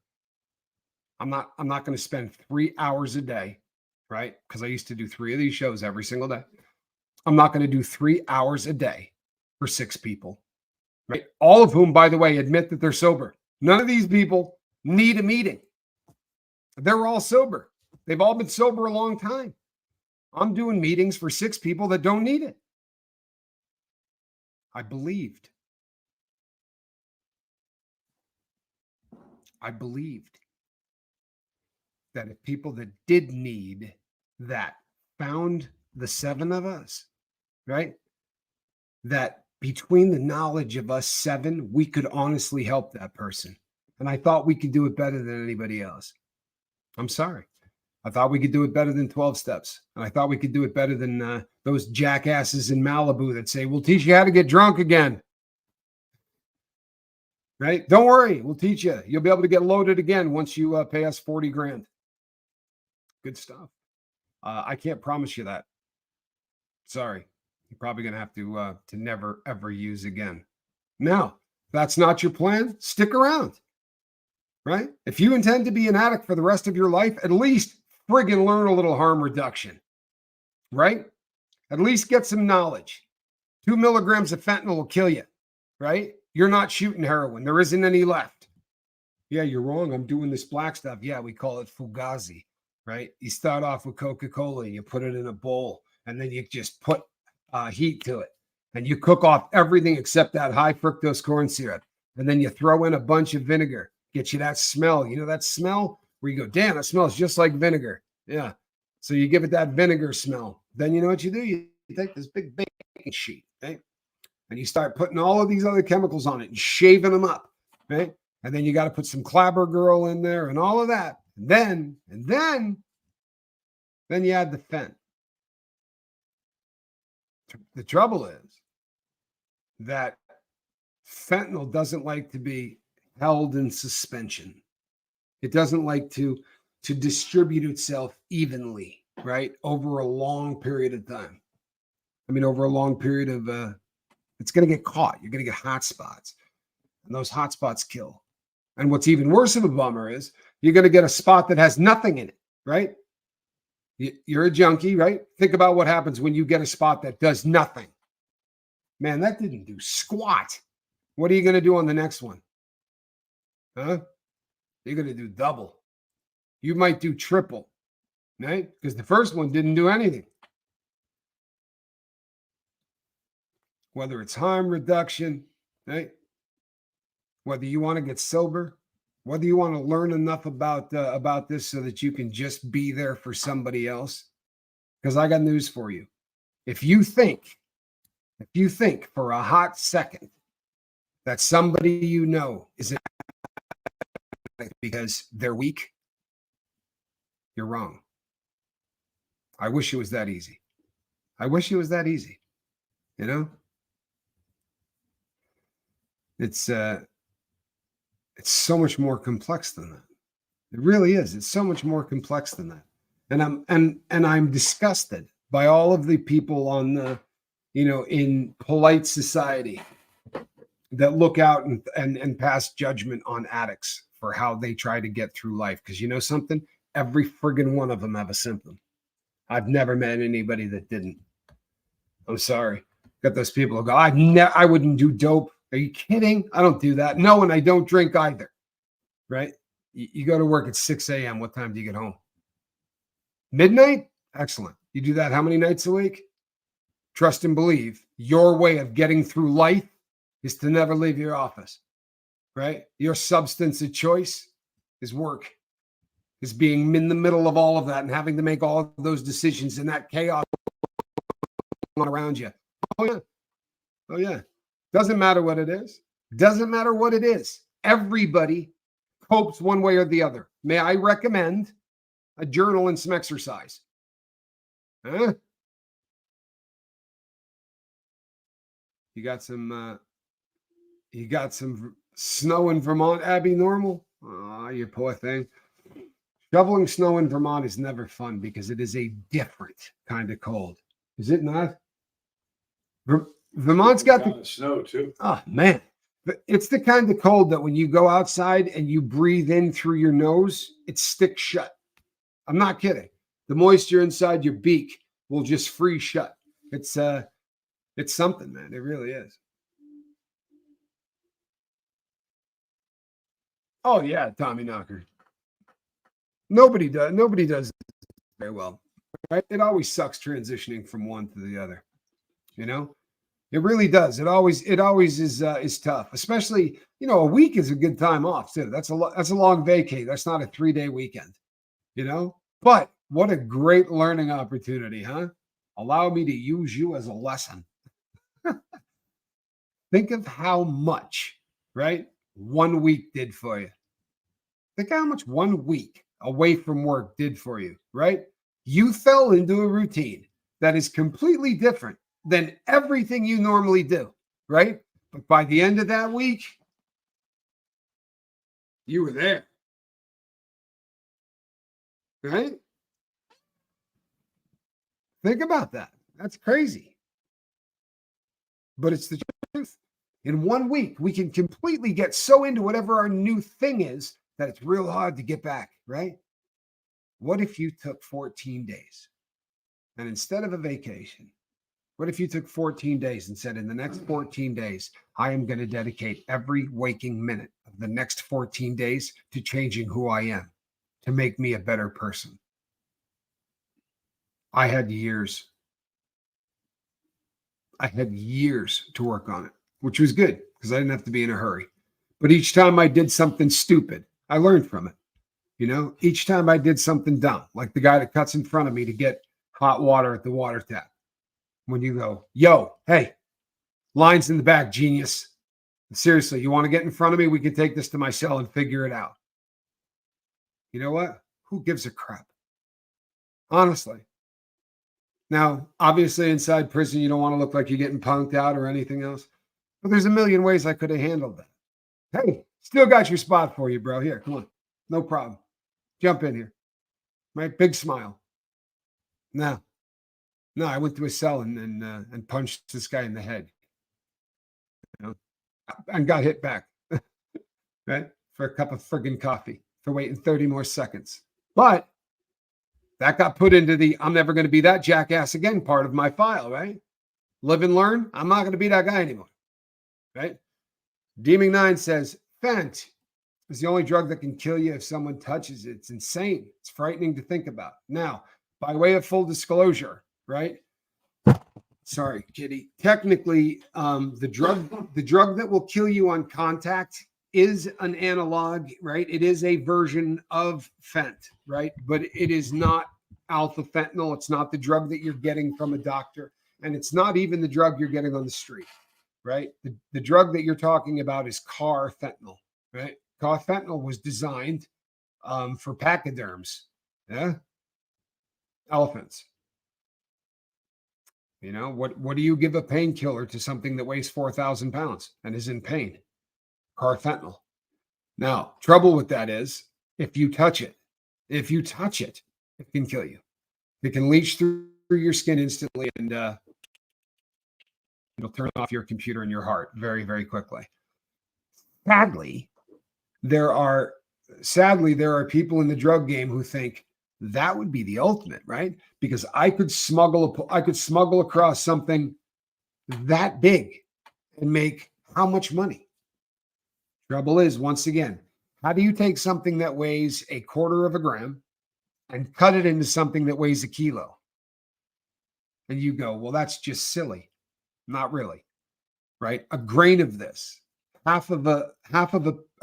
I'm not going to spend 3 hours a day, right? Because I used to do 3 of these shows every single day. I'm not going to do 3 hours a day for 6 people, right? All of whom, by the way, admit that they're sober. None of these people need a meeting. They're all sober. They've all been sober a long time. I'm doing meetings for 6 people that don't need it. I believed. That if people that did need that found the 7 of us, right? That between the knowledge of us 7, we could honestly help that person. And I thought we could do it better than anybody else. I'm sorry. I thought we could do it better than 12 steps. And I thought we could do it better than those jackasses in Malibu that say, we'll teach you how to get drunk again. Right? Don't worry. We'll teach you. You'll be able to get loaded again once you pay us 40 grand. Good stuff. I can't promise you that. Sorry, you're probably going to have to never ever use again. Now, if that's not your plan, stick around, right? If you intend to be an addict for the rest of your life, at least friggin' learn a little harm reduction, right? At least get some knowledge. 2 milligrams of fentanyl will kill you, right? You're not shooting heroin. There isn't any left. Yeah, you're wrong. I'm doing this black stuff. Yeah, we call it Fugazi, right? You start off with Coca-Cola, you put it in a bowl, and then you just put heat to it. And you cook off everything except that high fructose corn syrup. And then you throw in a bunch of vinegar. Get you that smell. You know that smell where you go, damn, it smells just like vinegar. Yeah. So you give it that vinegar smell. Then you know what you do? You take this big baking sheet, right? And you start putting all of these other chemicals on it and shaving them up, right? And then you got to put some Clabber Girl in there and all of that. And then you add the fent. The trouble is that fentanyl doesn't like to be held in suspension. It doesn't like to distribute itself evenly, right? Over a long period of time. I mean, over a long period of, it's going to get caught. You're going to get hot spots. And those hot spots kill. And what's even worse of a bummer is you're going to get a spot that has nothing in it, right? You're a junkie, right? Think about what happens when you get a spot that does nothing. Man, that didn't do squat. What are you going to do on the next one? Huh? You're going to do double. You might do triple, right? Because the first one didn't do anything. Whether it's harm reduction, right? Whether you want to get sober, whether you want to learn enough about this so that you can just be there for somebody else. Because I got news for you. If you think for a hot second that somebody you know is because they're weak, you're wrong. I wish it was that easy. I wish it was that easy. You know? It's so much more complex than that. It really is. It's so much more complex than that. And I'm disgusted by all of the people on the, in polite society that look out and pass judgment on addicts for how they try to get through life. Because you know something? Every friggin' one of them have a symptom. I've never met anybody that didn't. I'm sorry. Got those people who go, I wouldn't do dope. Are you kidding? I don't do that. No, and I don't drink either. Right? You go to work at 6 a.m. What time do you get home? Midnight? Excellent. You do that how many nights a week? Trust and believe. Your way of getting through life is to never leave your office. Right? Your substance of choice is work. Is being in the middle of all of that and having to make all of those decisions in that chaos around you. Oh, yeah. Oh, yeah. Doesn't matter what it is. Doesn't matter what it is. Everybody copes one way or the other. May I recommend a journal and some exercise? Huh? You got some snow in Vermont, Abby Normal? Oh, you poor thing. Shoveling snow in Vermont is never fun because it is a different kind of cold. Is it not? Vermont's got the snow too. Oh man, it's the kind of cold that when you go outside and you breathe in through your nose, it sticks shut. I'm not kidding. The moisture inside your beak will just freeze shut. It's something, man. It really is. Oh yeah, Tommy Knocker. Nobody does very well, right? It always sucks transitioning from one to the other. You know, it really does. It always is tough, especially, a week is a good time off too. That's a long vacay. That's not a 3-day weekend, but what a great learning opportunity, huh? Allow me to use you as a lesson. Think of how much, right? 1 week did for you. Think how much 1 week away from work did for you, right? You fell into a routine that is completely different than everything you normally do, right? But by the end of that week, you were there, right? Think about that. That's crazy. But it's the truth. In 1 week, we can completely get so into whatever our new thing is that it's real hard to get back, right? What if you took 14 days and instead of a vacation, what if you took 14 days and said, in the next 14 days, I am going to dedicate every waking minute of the next 14 days to changing who I am, to make me a better person? I had years to work on it, which was good because I didn't have to be in a hurry. But each time I did something stupid, I learned from it. You know, each time I did something dumb, like the guy that cuts in front of me to get hot water at the water tap. When you go, yo, hey, lines in the back, genius. Seriously, you want to get in front of me? We can take this to my cell and figure it out. You know what? Who gives a crap? Honestly. Now, obviously, inside prison, you don't want to look like you're getting punked out or anything else. But there's a million ways I could have handled that. Hey, still got your spot for you, bro. Here, come on. No problem. Jump in here. Right? Big smile. No, I went to a cell and punched this guy in the head. You know, and got hit back. Right? For a cup of friggin' coffee for waiting 30 more seconds. But that got put into the I'm never going to be that jackass again part of my file, right? Live and learn. I'm not going to be that guy anymore, right? Deeming9 says, Fent is the only drug that can kill you if someone touches it. It's insane. It's frightening to think about. Now, by way of full disclosure, right? Sorry, kitty. Technically, the drug that will kill you on contact is an analog, right? It is a version of Fent, right? But it is not alpha fentanyl. It's not the drug that you're getting from a doctor. And it's not even the drug you're getting on the street, right? The drug that you're talking about is carfentanyl, right? Carfentanyl was designed for pachyderms, yeah? Elephants. You know, what do you give a painkiller to something that weighs 4,000 pounds and is in pain? Carfentanyl. Now, trouble with that is if you touch it, it can kill you. It can leach through your skin instantly and it'll turn off your computer and your heart very, very quickly. Sadly, there are people in the drug game who think that would be the ultimate, right? Because I could smuggle across something that big and make how much money? Trouble is, once again, how do you take something that weighs 1/4 of a gram and cut it into something that weighs 1 kilo? And you go, well, that's just silly. Not really, right? A grain of this, half of a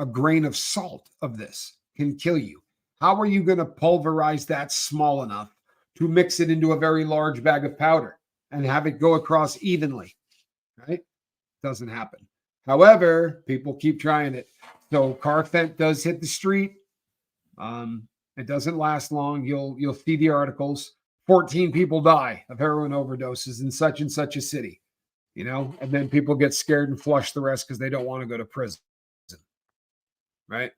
grain of salt of this can kill you. How are you going to pulverize that small enough to mix it into a very large bag of powder and have it go across evenly, right? Doesn't happen. However, people keep trying it. So Carfent does hit the street. It doesn't last long. You'll see the articles. 14 people die of heroin overdoses in such and such a city, you know, and then people get scared and flush the rest because they don't want to go to prison. Right?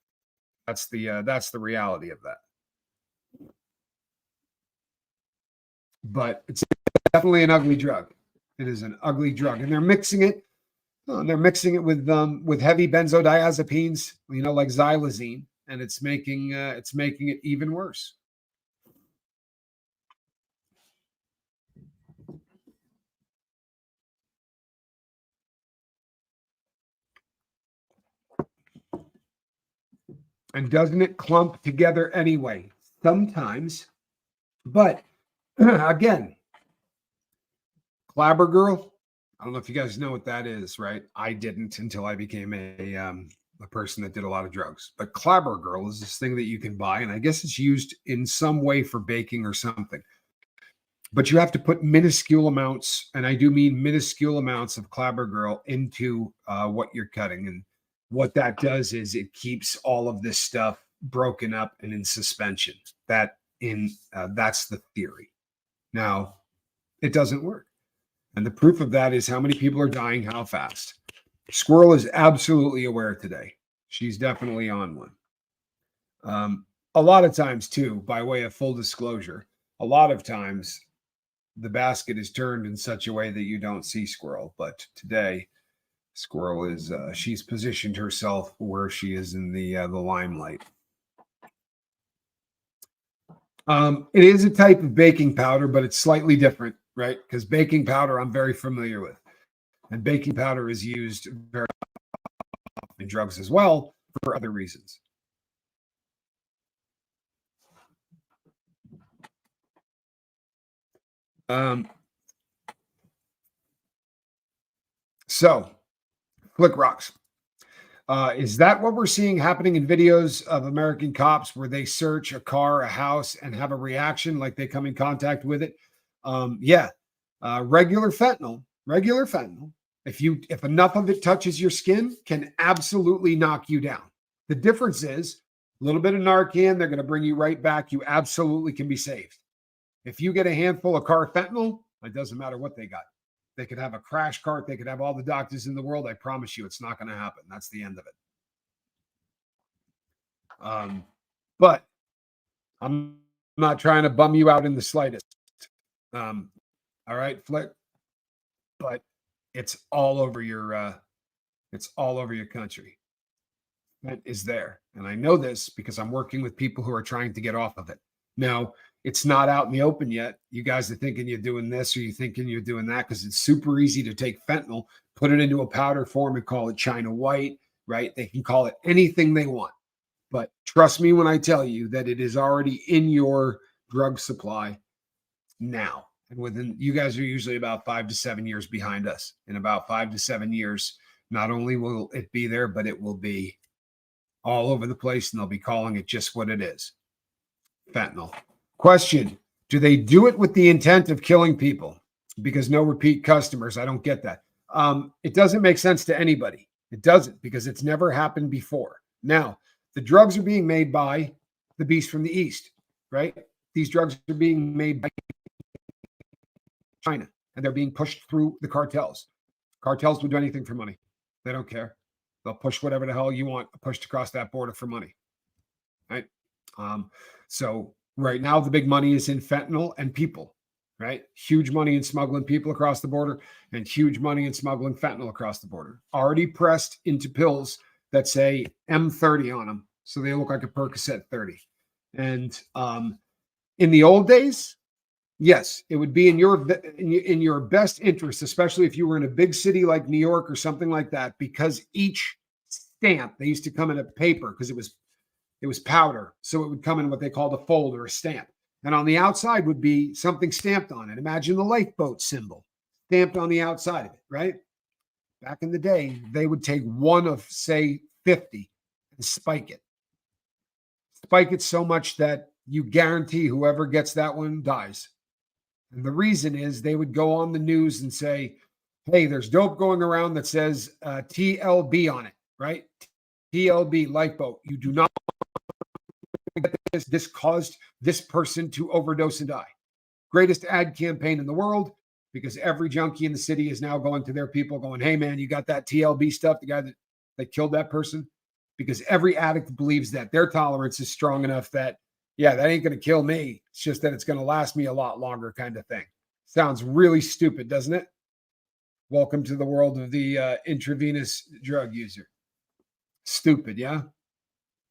That's the reality of that. But it's definitely an ugly drug. It is an ugly drug, and they're mixing it. They're mixing it with heavy benzodiazepines, you know, like xylazine, and it's making it even worse. And doesn't it clump together anyway? Sometimes, but again, Clabber Girl. I don't know if you guys know what that is, right? I didn't until I became a person that did a lot of drugs. But Clabber Girl is this thing that you can buy, and I guess it's used in some way for baking or something. But you have to put minuscule amounts, and I do mean minuscule amounts of Clabber Girl into what you're cutting. And what that does is it keeps all of this stuff broken up and in suspension. That's the theory. Now, it doesn't work. And the proof of that is how many people are dying, how fast. Squirrel is absolutely aware today. She's definitely on one. A lot of times, too, by way of full disclosure, a lot of times the basket is turned in such a way that you don't see Squirrel. But today, Squirrel is she's positioned herself where she is in the limelight. It is a type of baking powder, but it's slightly different, right? Because baking powder I'm very familiar with, and baking powder is used very often in drugs as well for other reasons. So, Flick Rocks. Is that what we're seeing happening in videos of American cops where they search a car, a house, and have a reaction like they come in contact with it? Yeah. Regular fentanyl, if enough of it touches your skin, can absolutely knock you down. The difference is a little bit of Narcan, they're going to bring you right back. You absolutely can be saved. If you get a handful of fentanyl, it doesn't matter what they got. They could have a crash cart. They could have all the doctors in the world. I promise you, it's not going to happen. That's the end of it. But I'm not trying to bum you out in the slightest. All right, Flick. But it's all over your country. That is there, and I know this because I'm working with people who are trying to get off of it. Now, it's not out in the open yet. You guys are thinking you're doing this or you're thinking you're doing that because it's super easy to take fentanyl, put it into a powder form and call it China White, right? They can call it anything they want. But trust me when I tell you that it is already in your drug supply now. And within, you guys are usually about 5 to 7 years behind us. In about 5 to 7 years, not only will it be there, but it will be all over the place and they'll be calling it just what it is. Fentanyl. Question: do they do it with the intent of killing people? Because no repeat customers. I don't get that. It doesn't make sense to anybody. It doesn't, because it's never happened before. Now, the drugs are being made by the beast from the east, right? These drugs are being made by China, and they're being pushed through the cartels. Cartels will do anything for money. They don't care. They'll push whatever the hell you want pushed across that border for money, right? So right now, the big money is in fentanyl and people, right? Huge money in smuggling people across the border and huge money in smuggling fentanyl across the border. Already pressed into pills that say M30 on them. So they look like a Percocet 30. And in the old days, yes, it would be in your best interest, especially if you were in a big city like New York or something like that, because each stamp, they used to come in a paper because it was powder. So it would come in what they called a fold or a stamp. And on the outside would be something stamped on it. Imagine the lifeboat symbol stamped on the outside of it, right? Back in the day, they would take one of, say, 50 and spike it. Spike it so much that you guarantee whoever gets that one dies. And the reason is they would go on the news and say, hey, there's dope going around that says TLB on it, right? TLB, lifeboat. You do not get this. This caused this person to overdose and die. Greatest ad campaign in the world, because every junkie in the city is now going to their people going, hey, man, you got that TLB stuff, the guy that killed that person? Because every addict believes that their tolerance is strong enough that, yeah, that ain't going to kill me. It's just that it's going to last me a lot longer kind of thing. Sounds really stupid, doesn't it? Welcome to the world of the intravenous drug user. Stupid, yeah?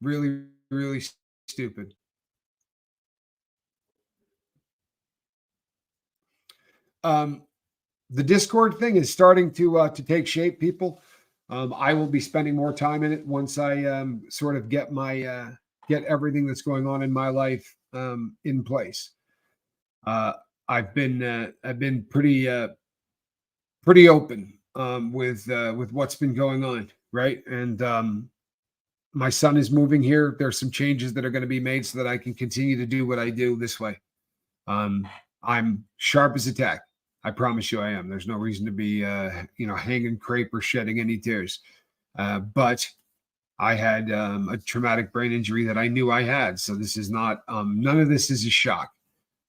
Really, really stupid. The Discord thing is starting to take shape, people. I will be spending more time in it once I sort of get my get everything that's going on in my life in place. I've been pretty open with what's been going on, right? And my son is moving here. There's some changes that are going to be made so that I can continue to do what I do this way. I'm sharp as a tack. I promise you I am. There's no reason to be, hanging crepe or shedding any tears. But I had a traumatic brain injury that I knew I had. So this is not, none of this is a shock.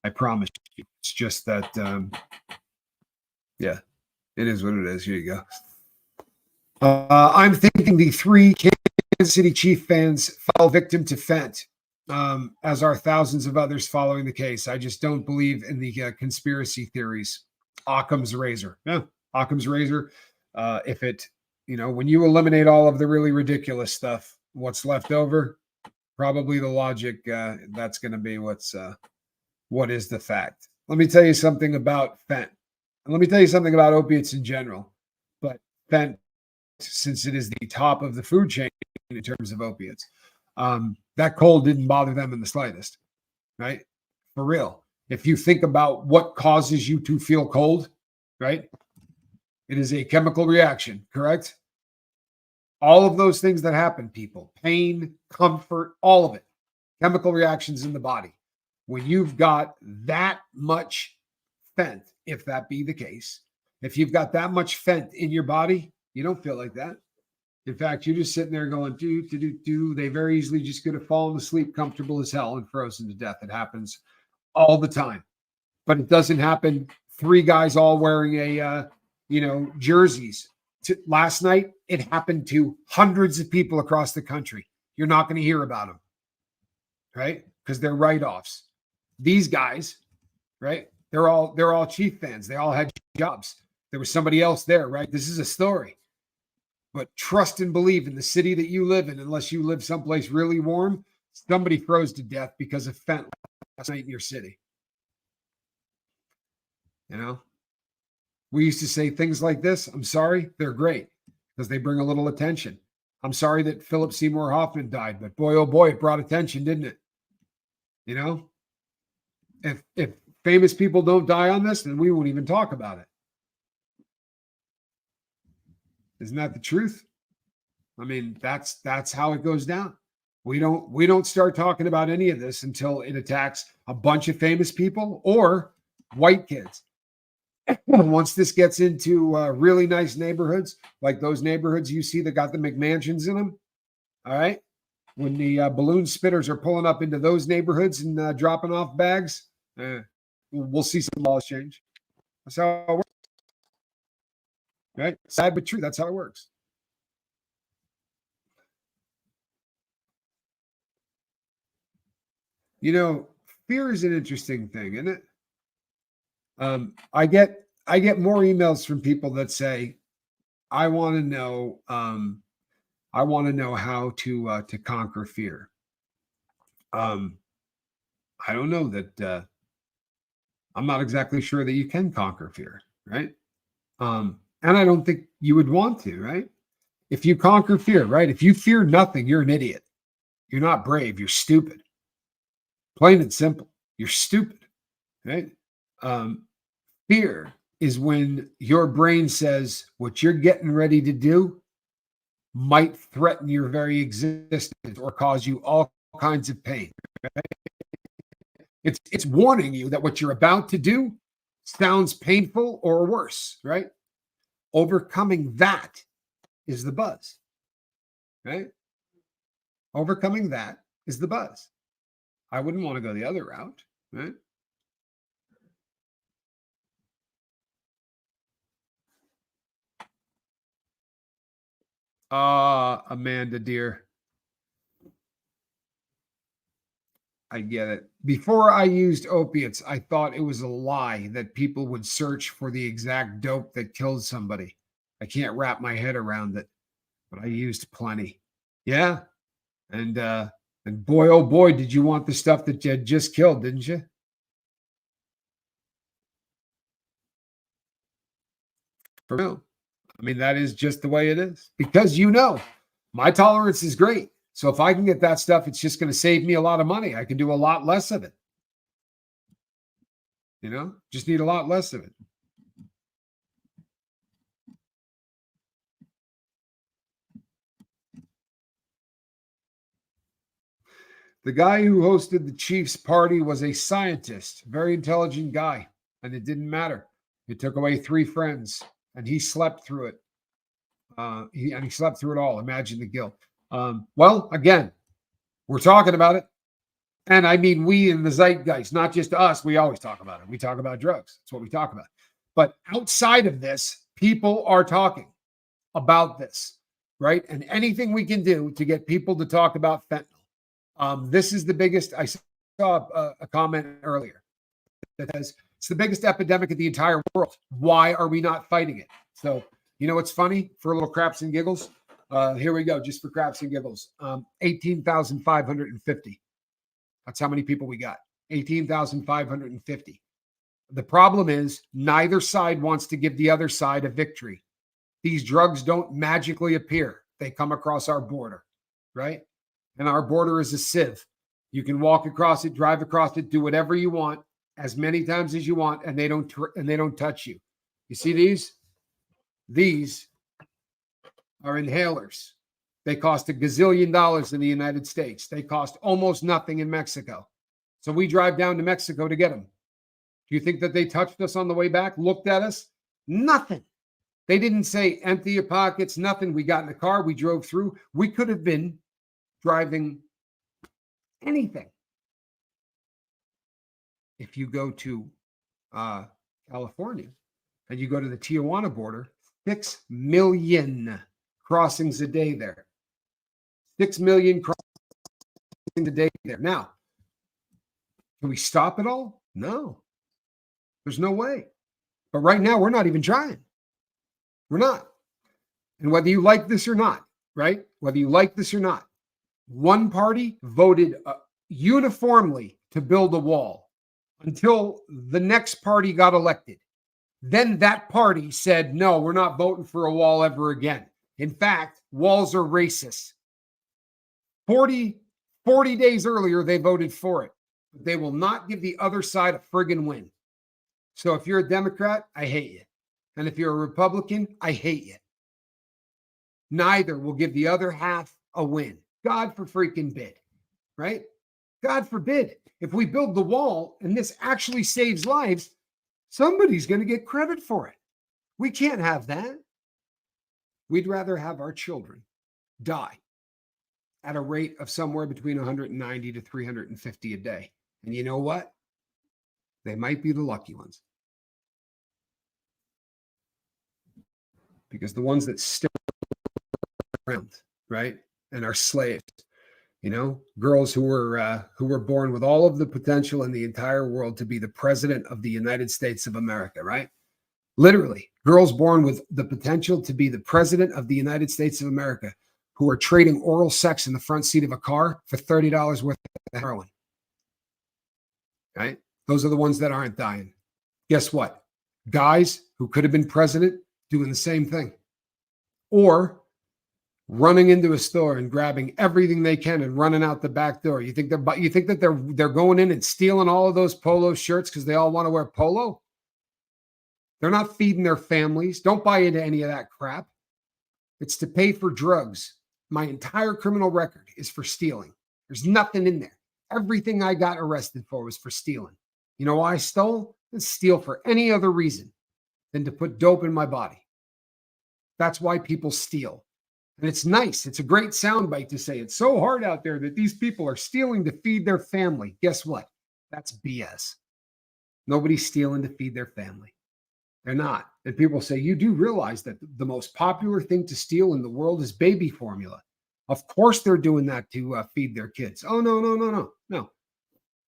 I promise you. It's just that, yeah, it is what it is. Here you go. I'm thinking the 3 Kansas City Chief fans fell victim to Fent. as are thousands of others following the case. I just don't believe in the conspiracy theories. Occam's razor. Yeah, Occam's razor. If it, when you eliminate all of the really ridiculous stuff, what's left over? Probably the logic. That's going to be what is the fact. Let me tell you something about fent. And let me tell you something about opiates in general. But fent, since it is the top of the food chain in terms of opiates, that cold didn't bother them in the slightest, right? For real. If you think about what causes you to feel cold, right? It is a chemical reaction, correct? All of those things that happen, people, pain, comfort, all of it, chemical reactions in the body. When you've got that much fent, if that be the case, if you've got that much fent in your body, you don't feel like that. In fact, you're just sitting there going, do. They very easily just could have fallen asleep comfortable as hell and frozen to death. It happens all the time. But it doesn't happen. 3 guys all wearing jerseys. Last night, it happened to hundreds of people across the country. You're not going to hear about them, right? Because they're write-offs. These guys, right? They're all Chief fans. They all had jobs. There was somebody else there, right? This is a story. But trust and believe in the city that you live in, unless you live someplace really warm, somebody froze to death because of fentanyl last night in your city. We used to say things like this. I'm sorry, they're great because they bring a little attention. I'm sorry that Philip Seymour Hoffman died, but boy, oh boy, it brought attention, didn't it? If famous people don't die on this, then we won't even talk about it. Isn't that the truth? I mean, that's how it goes down. We don't start talking about any of this until it attacks a bunch of famous people or white kids. Once this gets into really nice neighborhoods, like those neighborhoods you see that got the McMansions in them, all right? When the balloon spitters are pulling up into those neighborhoods and dropping off bags, we'll see some laws change. That's how it works. Right? Sad but true. That's how it works. Fear is an interesting thing, isn't it? I get more emails from people that say, I want to know how to conquer fear. I don't know that I'm not exactly sure that you can conquer fear, right? And I don't think you would want to, right? If you conquer fear, right? If you fear nothing, you're an idiot. You're not brave. You're stupid. Plain and simple. You're stupid, right? Fear is when your brain says what you're getting ready to do might threaten your very existence or cause you all kinds of pain. Right? It's warning you that what you're about to do sounds painful or worse, right? Overcoming that is the buzz, right? Overcoming that is the buzz. I wouldn't want to go the other route, right? Amanda, dear. I get it. Before I used opiates, I thought it was a lie that people would search for the exact dope that killed somebody. I can't wrap my head around it, but I used plenty. Yeah. And boy, oh boy, did you want the stuff that you had just killed, didn't you? For real. I mean, that is just the way it is because my tolerance is great. So if I can get that stuff, it's just going to save me a lot of money. I can do a lot less of it. Just need a lot less of it. The guy who hosted the Chiefs party was a scientist, very intelligent guy, and it didn't matter. It took away 3 friends, and he slept through it. He slept through it all. Imagine the guilt. Well, again, we're talking about it. And I mean, we in the zeitgeist, not just us. We always talk about it. We talk about drugs. That's what we talk about. But outside of this, people are talking about this, right? And anything we can do to get people to talk about fentanyl, This is the biggest. I saw a comment earlier that says it's the biggest epidemic in the entire world. Why are we not fighting it? So, you know what's funny for a little craps and giggles? Here we go, just for craps and giggles. 18,550. That's how many people we got. 18,550. The problem is neither side wants to give the other side a victory. These drugs don't magically appear. They come across our border, right? And our border is a sieve. You can walk across it, drive across it, do whatever you want, as many times as you want, and they don't touch you. You see these? These are inhalers. They cost $1 gazillion in the United States. They cost almost nothing in Mexico. So we drive down to Mexico to get them. Do you think that they touched us on the way back, looked at us? Nothing. They didn't say empty your pockets, nothing. We got in the car, we drove through. We could have been driving anything. If you go to California and you go to the Tijuana border, 6 million crossings a day there. 6 million crossings a day there. Now, can we stop it all? No. There's no way. But right now, we're not even trying. We're not. And whether you like this or not, right? Whether you like this or not, one party voted uniformly to build a wall until the next party got elected. Then that party said, no, we're not voting for a wall ever again. In fact, walls are racist. 40 days earlier, they voted for it. They will not give the other side a friggin' win. So if you're a Democrat, I hate you. And if you're a Republican, I hate you. Neither will give the other half a win. God for freaking bid, right? God forbid. If we build the wall and this actually saves lives, somebody's going to get credit for it. We can't have that. We'd rather have our children die at a rate of somewhere between 190 to 350 a day. And you know what? They might be the lucky ones. Because the ones that stick around, right, and are slaves, you know, girls who were born with all of the potential in the entire world to be the president of the United States of America, right? Literally, girls born with the potential to be the president of the United States of America who are trading oral sex in the front seat of a car for $30 worth of heroin, right? Those are the ones that aren't dying. Guess what? Guys who could have been president doing the same thing. Or running into a store and grabbing everything they can and running out the back door. You think that they're going in and stealing all of those polo shirts because they all want to wear polo? They're not feeding their families. Don't buy into any of that crap. It's to pay for drugs. My entire criminal record is for stealing. There's nothing in there. Everything I got arrested for was for stealing. You know why I stole? I didn't steal for any other reason than to put dope in my body. That's why people steal. And it's nice. It's a great soundbite to say it's so hard out there that these people are stealing to feed their family. Guess what? That's BS. Nobody's stealing to feed their family. They're not. And people say, you do realize that the most popular thing to steal in the world is baby formula. Of course they're doing that to feed their kids. Oh,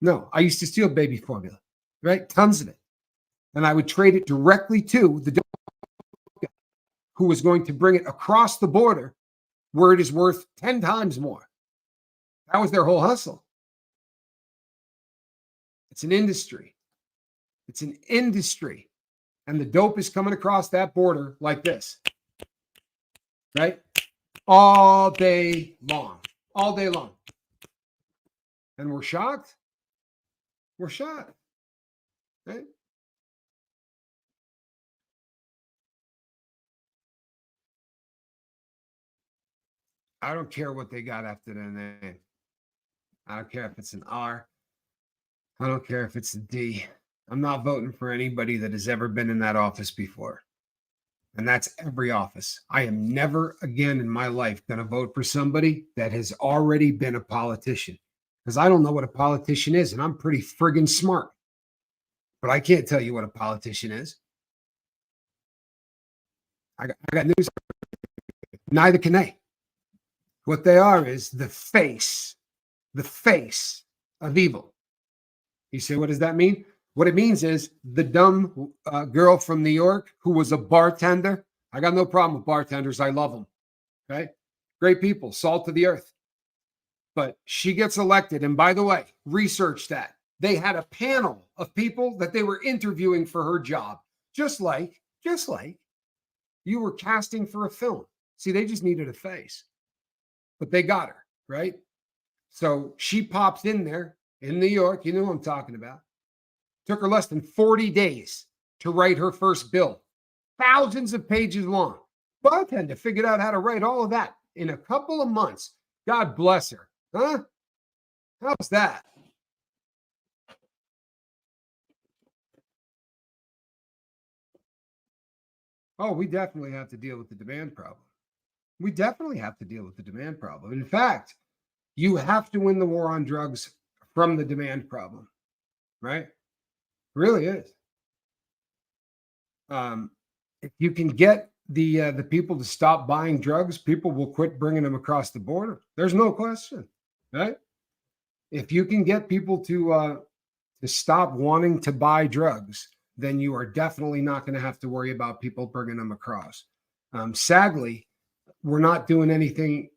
no. I used to steal baby formula, right? Tons of it. And I would trade it directly to the dope who was going to bring it across the border where it is worth 10 times more. That was their whole hustle. It's an industry. It's an industry. And the dope is coming across that border like this, right? All day long. All day long. And we're shocked. We're shocked, right? I don't care what they got after their name. I don't care if it's an R. I don't care if it's a D. I'm not voting for anybody that has ever been in that office before. And that's every office. I am never again in my life going to vote for somebody that has already been a politician, because I don't know what a politician is, and I'm pretty friggin' smart. But I can't tell you what a politician is. I got news. Neither can they. What they are is the face the face of evil. You say, what does that mean? What it means is the dumb girl from New York who was a bartender. I got no problem with bartenders. I love them. Okay. Great people, salt of the earth. But she gets elected. And by the way, research that. They had a panel of people that they were interviewing for her job. Just like you were casting for a film. See, they just needed a face. But they got her, right? So she pops in there in New York. You know what I'm talking about. Took her less than 40 days to write her first bill. Thousands of pages long. Bartender figured out how to write all of that in a couple of months. God bless her. Huh? How's that? Oh, we definitely have to deal with the demand problem. We definitely have to deal with the demand problem. In fact, you have to win the war on drugs from the demand problem, right? It really is. If you can get the people to stop buying drugs, people will quit bringing them across the border. There's no question, right? If you can get people to stop wanting to buy drugs, then you are definitely not going to have to worry about people bringing them across. Sadly, we're not doing anything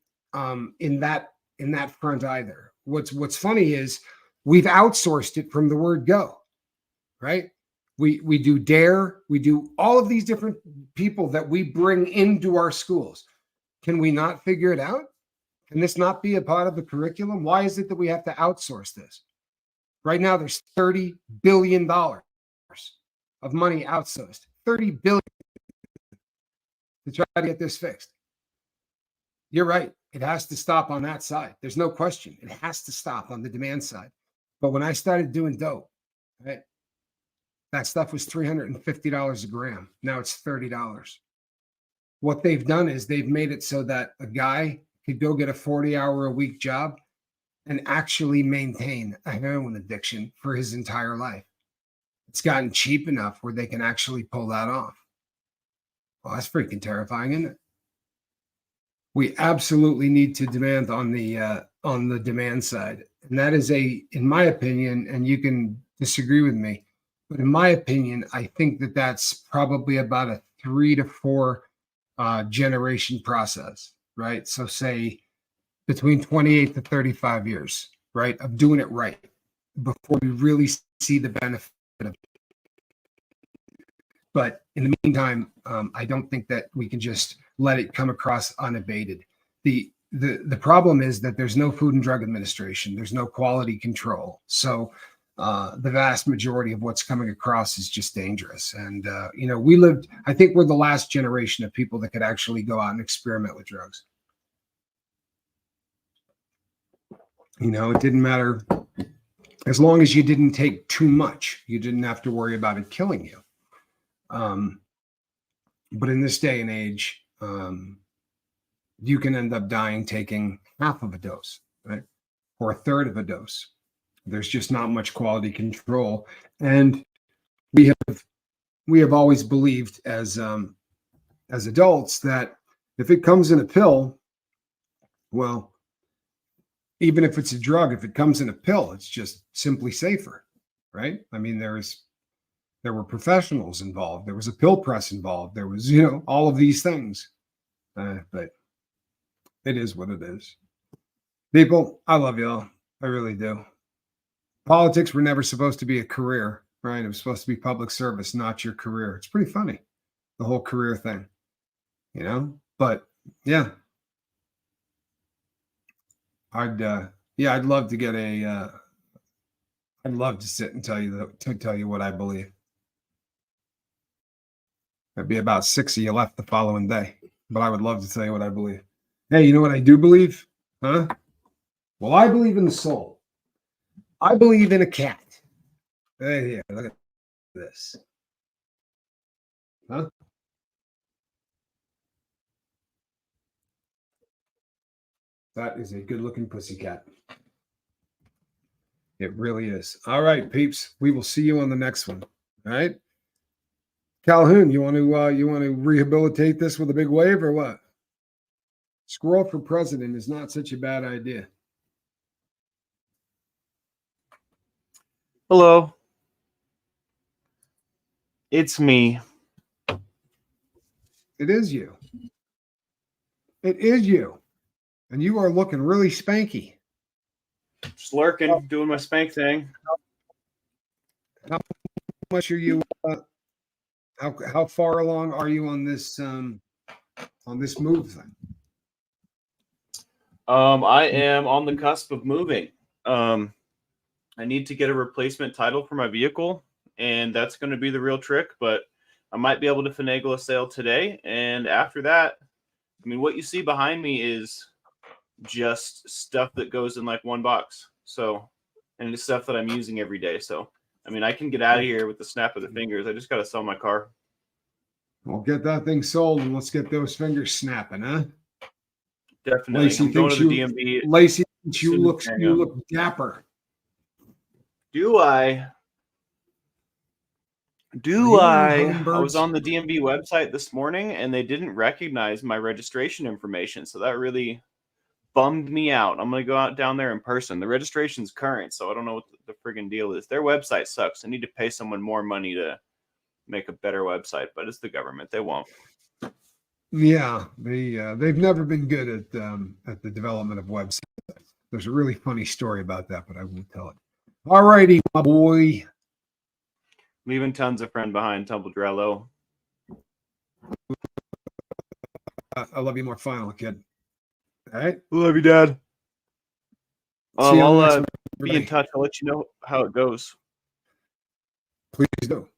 in that front either. What's funny is we've outsourced it from the word go, right? We do DARE, we do all of these different people that we bring into our schools. Can we not figure it out? Can this not be a part of the curriculum? Why is it that we have to outsource this? Right now, there's $30 billion of money outsourced. $30 billion to try to get this fixed. You're right. It has to stop on that side. There's no question. It has to stop on the demand side. But when I started doing dope, right, that stuff was $350 a gram. Now it's $30. What they've done is they've made it so that a guy could go get a 40-hour-a-week job and actually maintain a heroin addiction for his entire life. It's gotten cheap enough where they can actually pull that off. Well, that's freaking terrifying, isn't it? We absolutely need to demand on the demand side. And that is in my opinion, and you can disagree with me, but in my opinion, I think that that's probably about a 3 to 4 generation process, right? So say between 28 to 35 years, right, of doing it right before we really see the benefit of it. But in the meantime, I don't think that we can just let it come across unabated. The problem is that there's no Food and Drug Administration. There's no quality control. So the vast majority of what's coming across is just dangerous. And, I think we're the last generation of people that could actually go out and experiment with drugs. It didn't matter. As long as you didn't take too much, you didn't have to worry about it killing you. But in this day and age, you can end up dying taking half of a dose, right? Or a third of a dose. There's just not much quality control. And we have always believed as adults that if it comes in a pill, well, even if it's a drug, if it comes in a pill, it's just simply safer, right? I mean, there were professionals involved. There was a pill press involved. There was, all of these things. But it is what it is. People, I love y'all. I really do. Politics were never supposed to be a career, right? It was supposed to be public service, not your career. It's pretty funny, the whole career thing, But yeah, I'd love to get I'd love to sit and tell you what I believe. There'd be about 6 of you left the following day, but I would love to tell you what I believe. Hey, you know what I do believe? Huh? Well, I believe in the soul. I believe in a cat. Hey, here, look at this. Huh? That is a good-looking pussycat. It really is. All right, peeps. We will see you on the next one. All right. Calhoun, you want to rehabilitate this with a big wave or what? Squirrel for president is not such a bad idea. Hello. It's me. It is you. It is you. And you are looking really spanky. Just lurking, doing my spank thing. How much are you? How far along are you on this move thing? I am on the cusp of moving. I need to get a replacement title for my vehicle, and that's going to be the real trick. But I might be able to finagle a sale today, and after that, I mean, what you see behind me is just stuff that goes in like one box. So, and it's stuff that I'm using every day. So, I mean, I can get out of here with the snap of the fingers. I just got to sell my car. Well, get that thing sold and let's get those fingers snapping, huh? Definitely. Lacey I'm going thinks to the you, DMV. Lacey thinks you soon look as I am. dapper. Do I? You wearing I hummingbirds? was on the DMV website this morning and they didn't recognize my registration information. So that really bummed me out. I'm going to go out down there in person. The registration's current, so I don't know what the friggin' deal is. Their website sucks. I need to pay someone more money to make a better website, but it's the government. They won't. Yeah, they've never been good at the development of websites. There's a really funny story about that, but I won't tell it. All righty, my boy. Leaving tons of friend behind, Tumbledrello. I love you more, final kid. All right. Love you, Dad. See you on the next I'll one, be in touch. I'll let you know how it goes. Please do.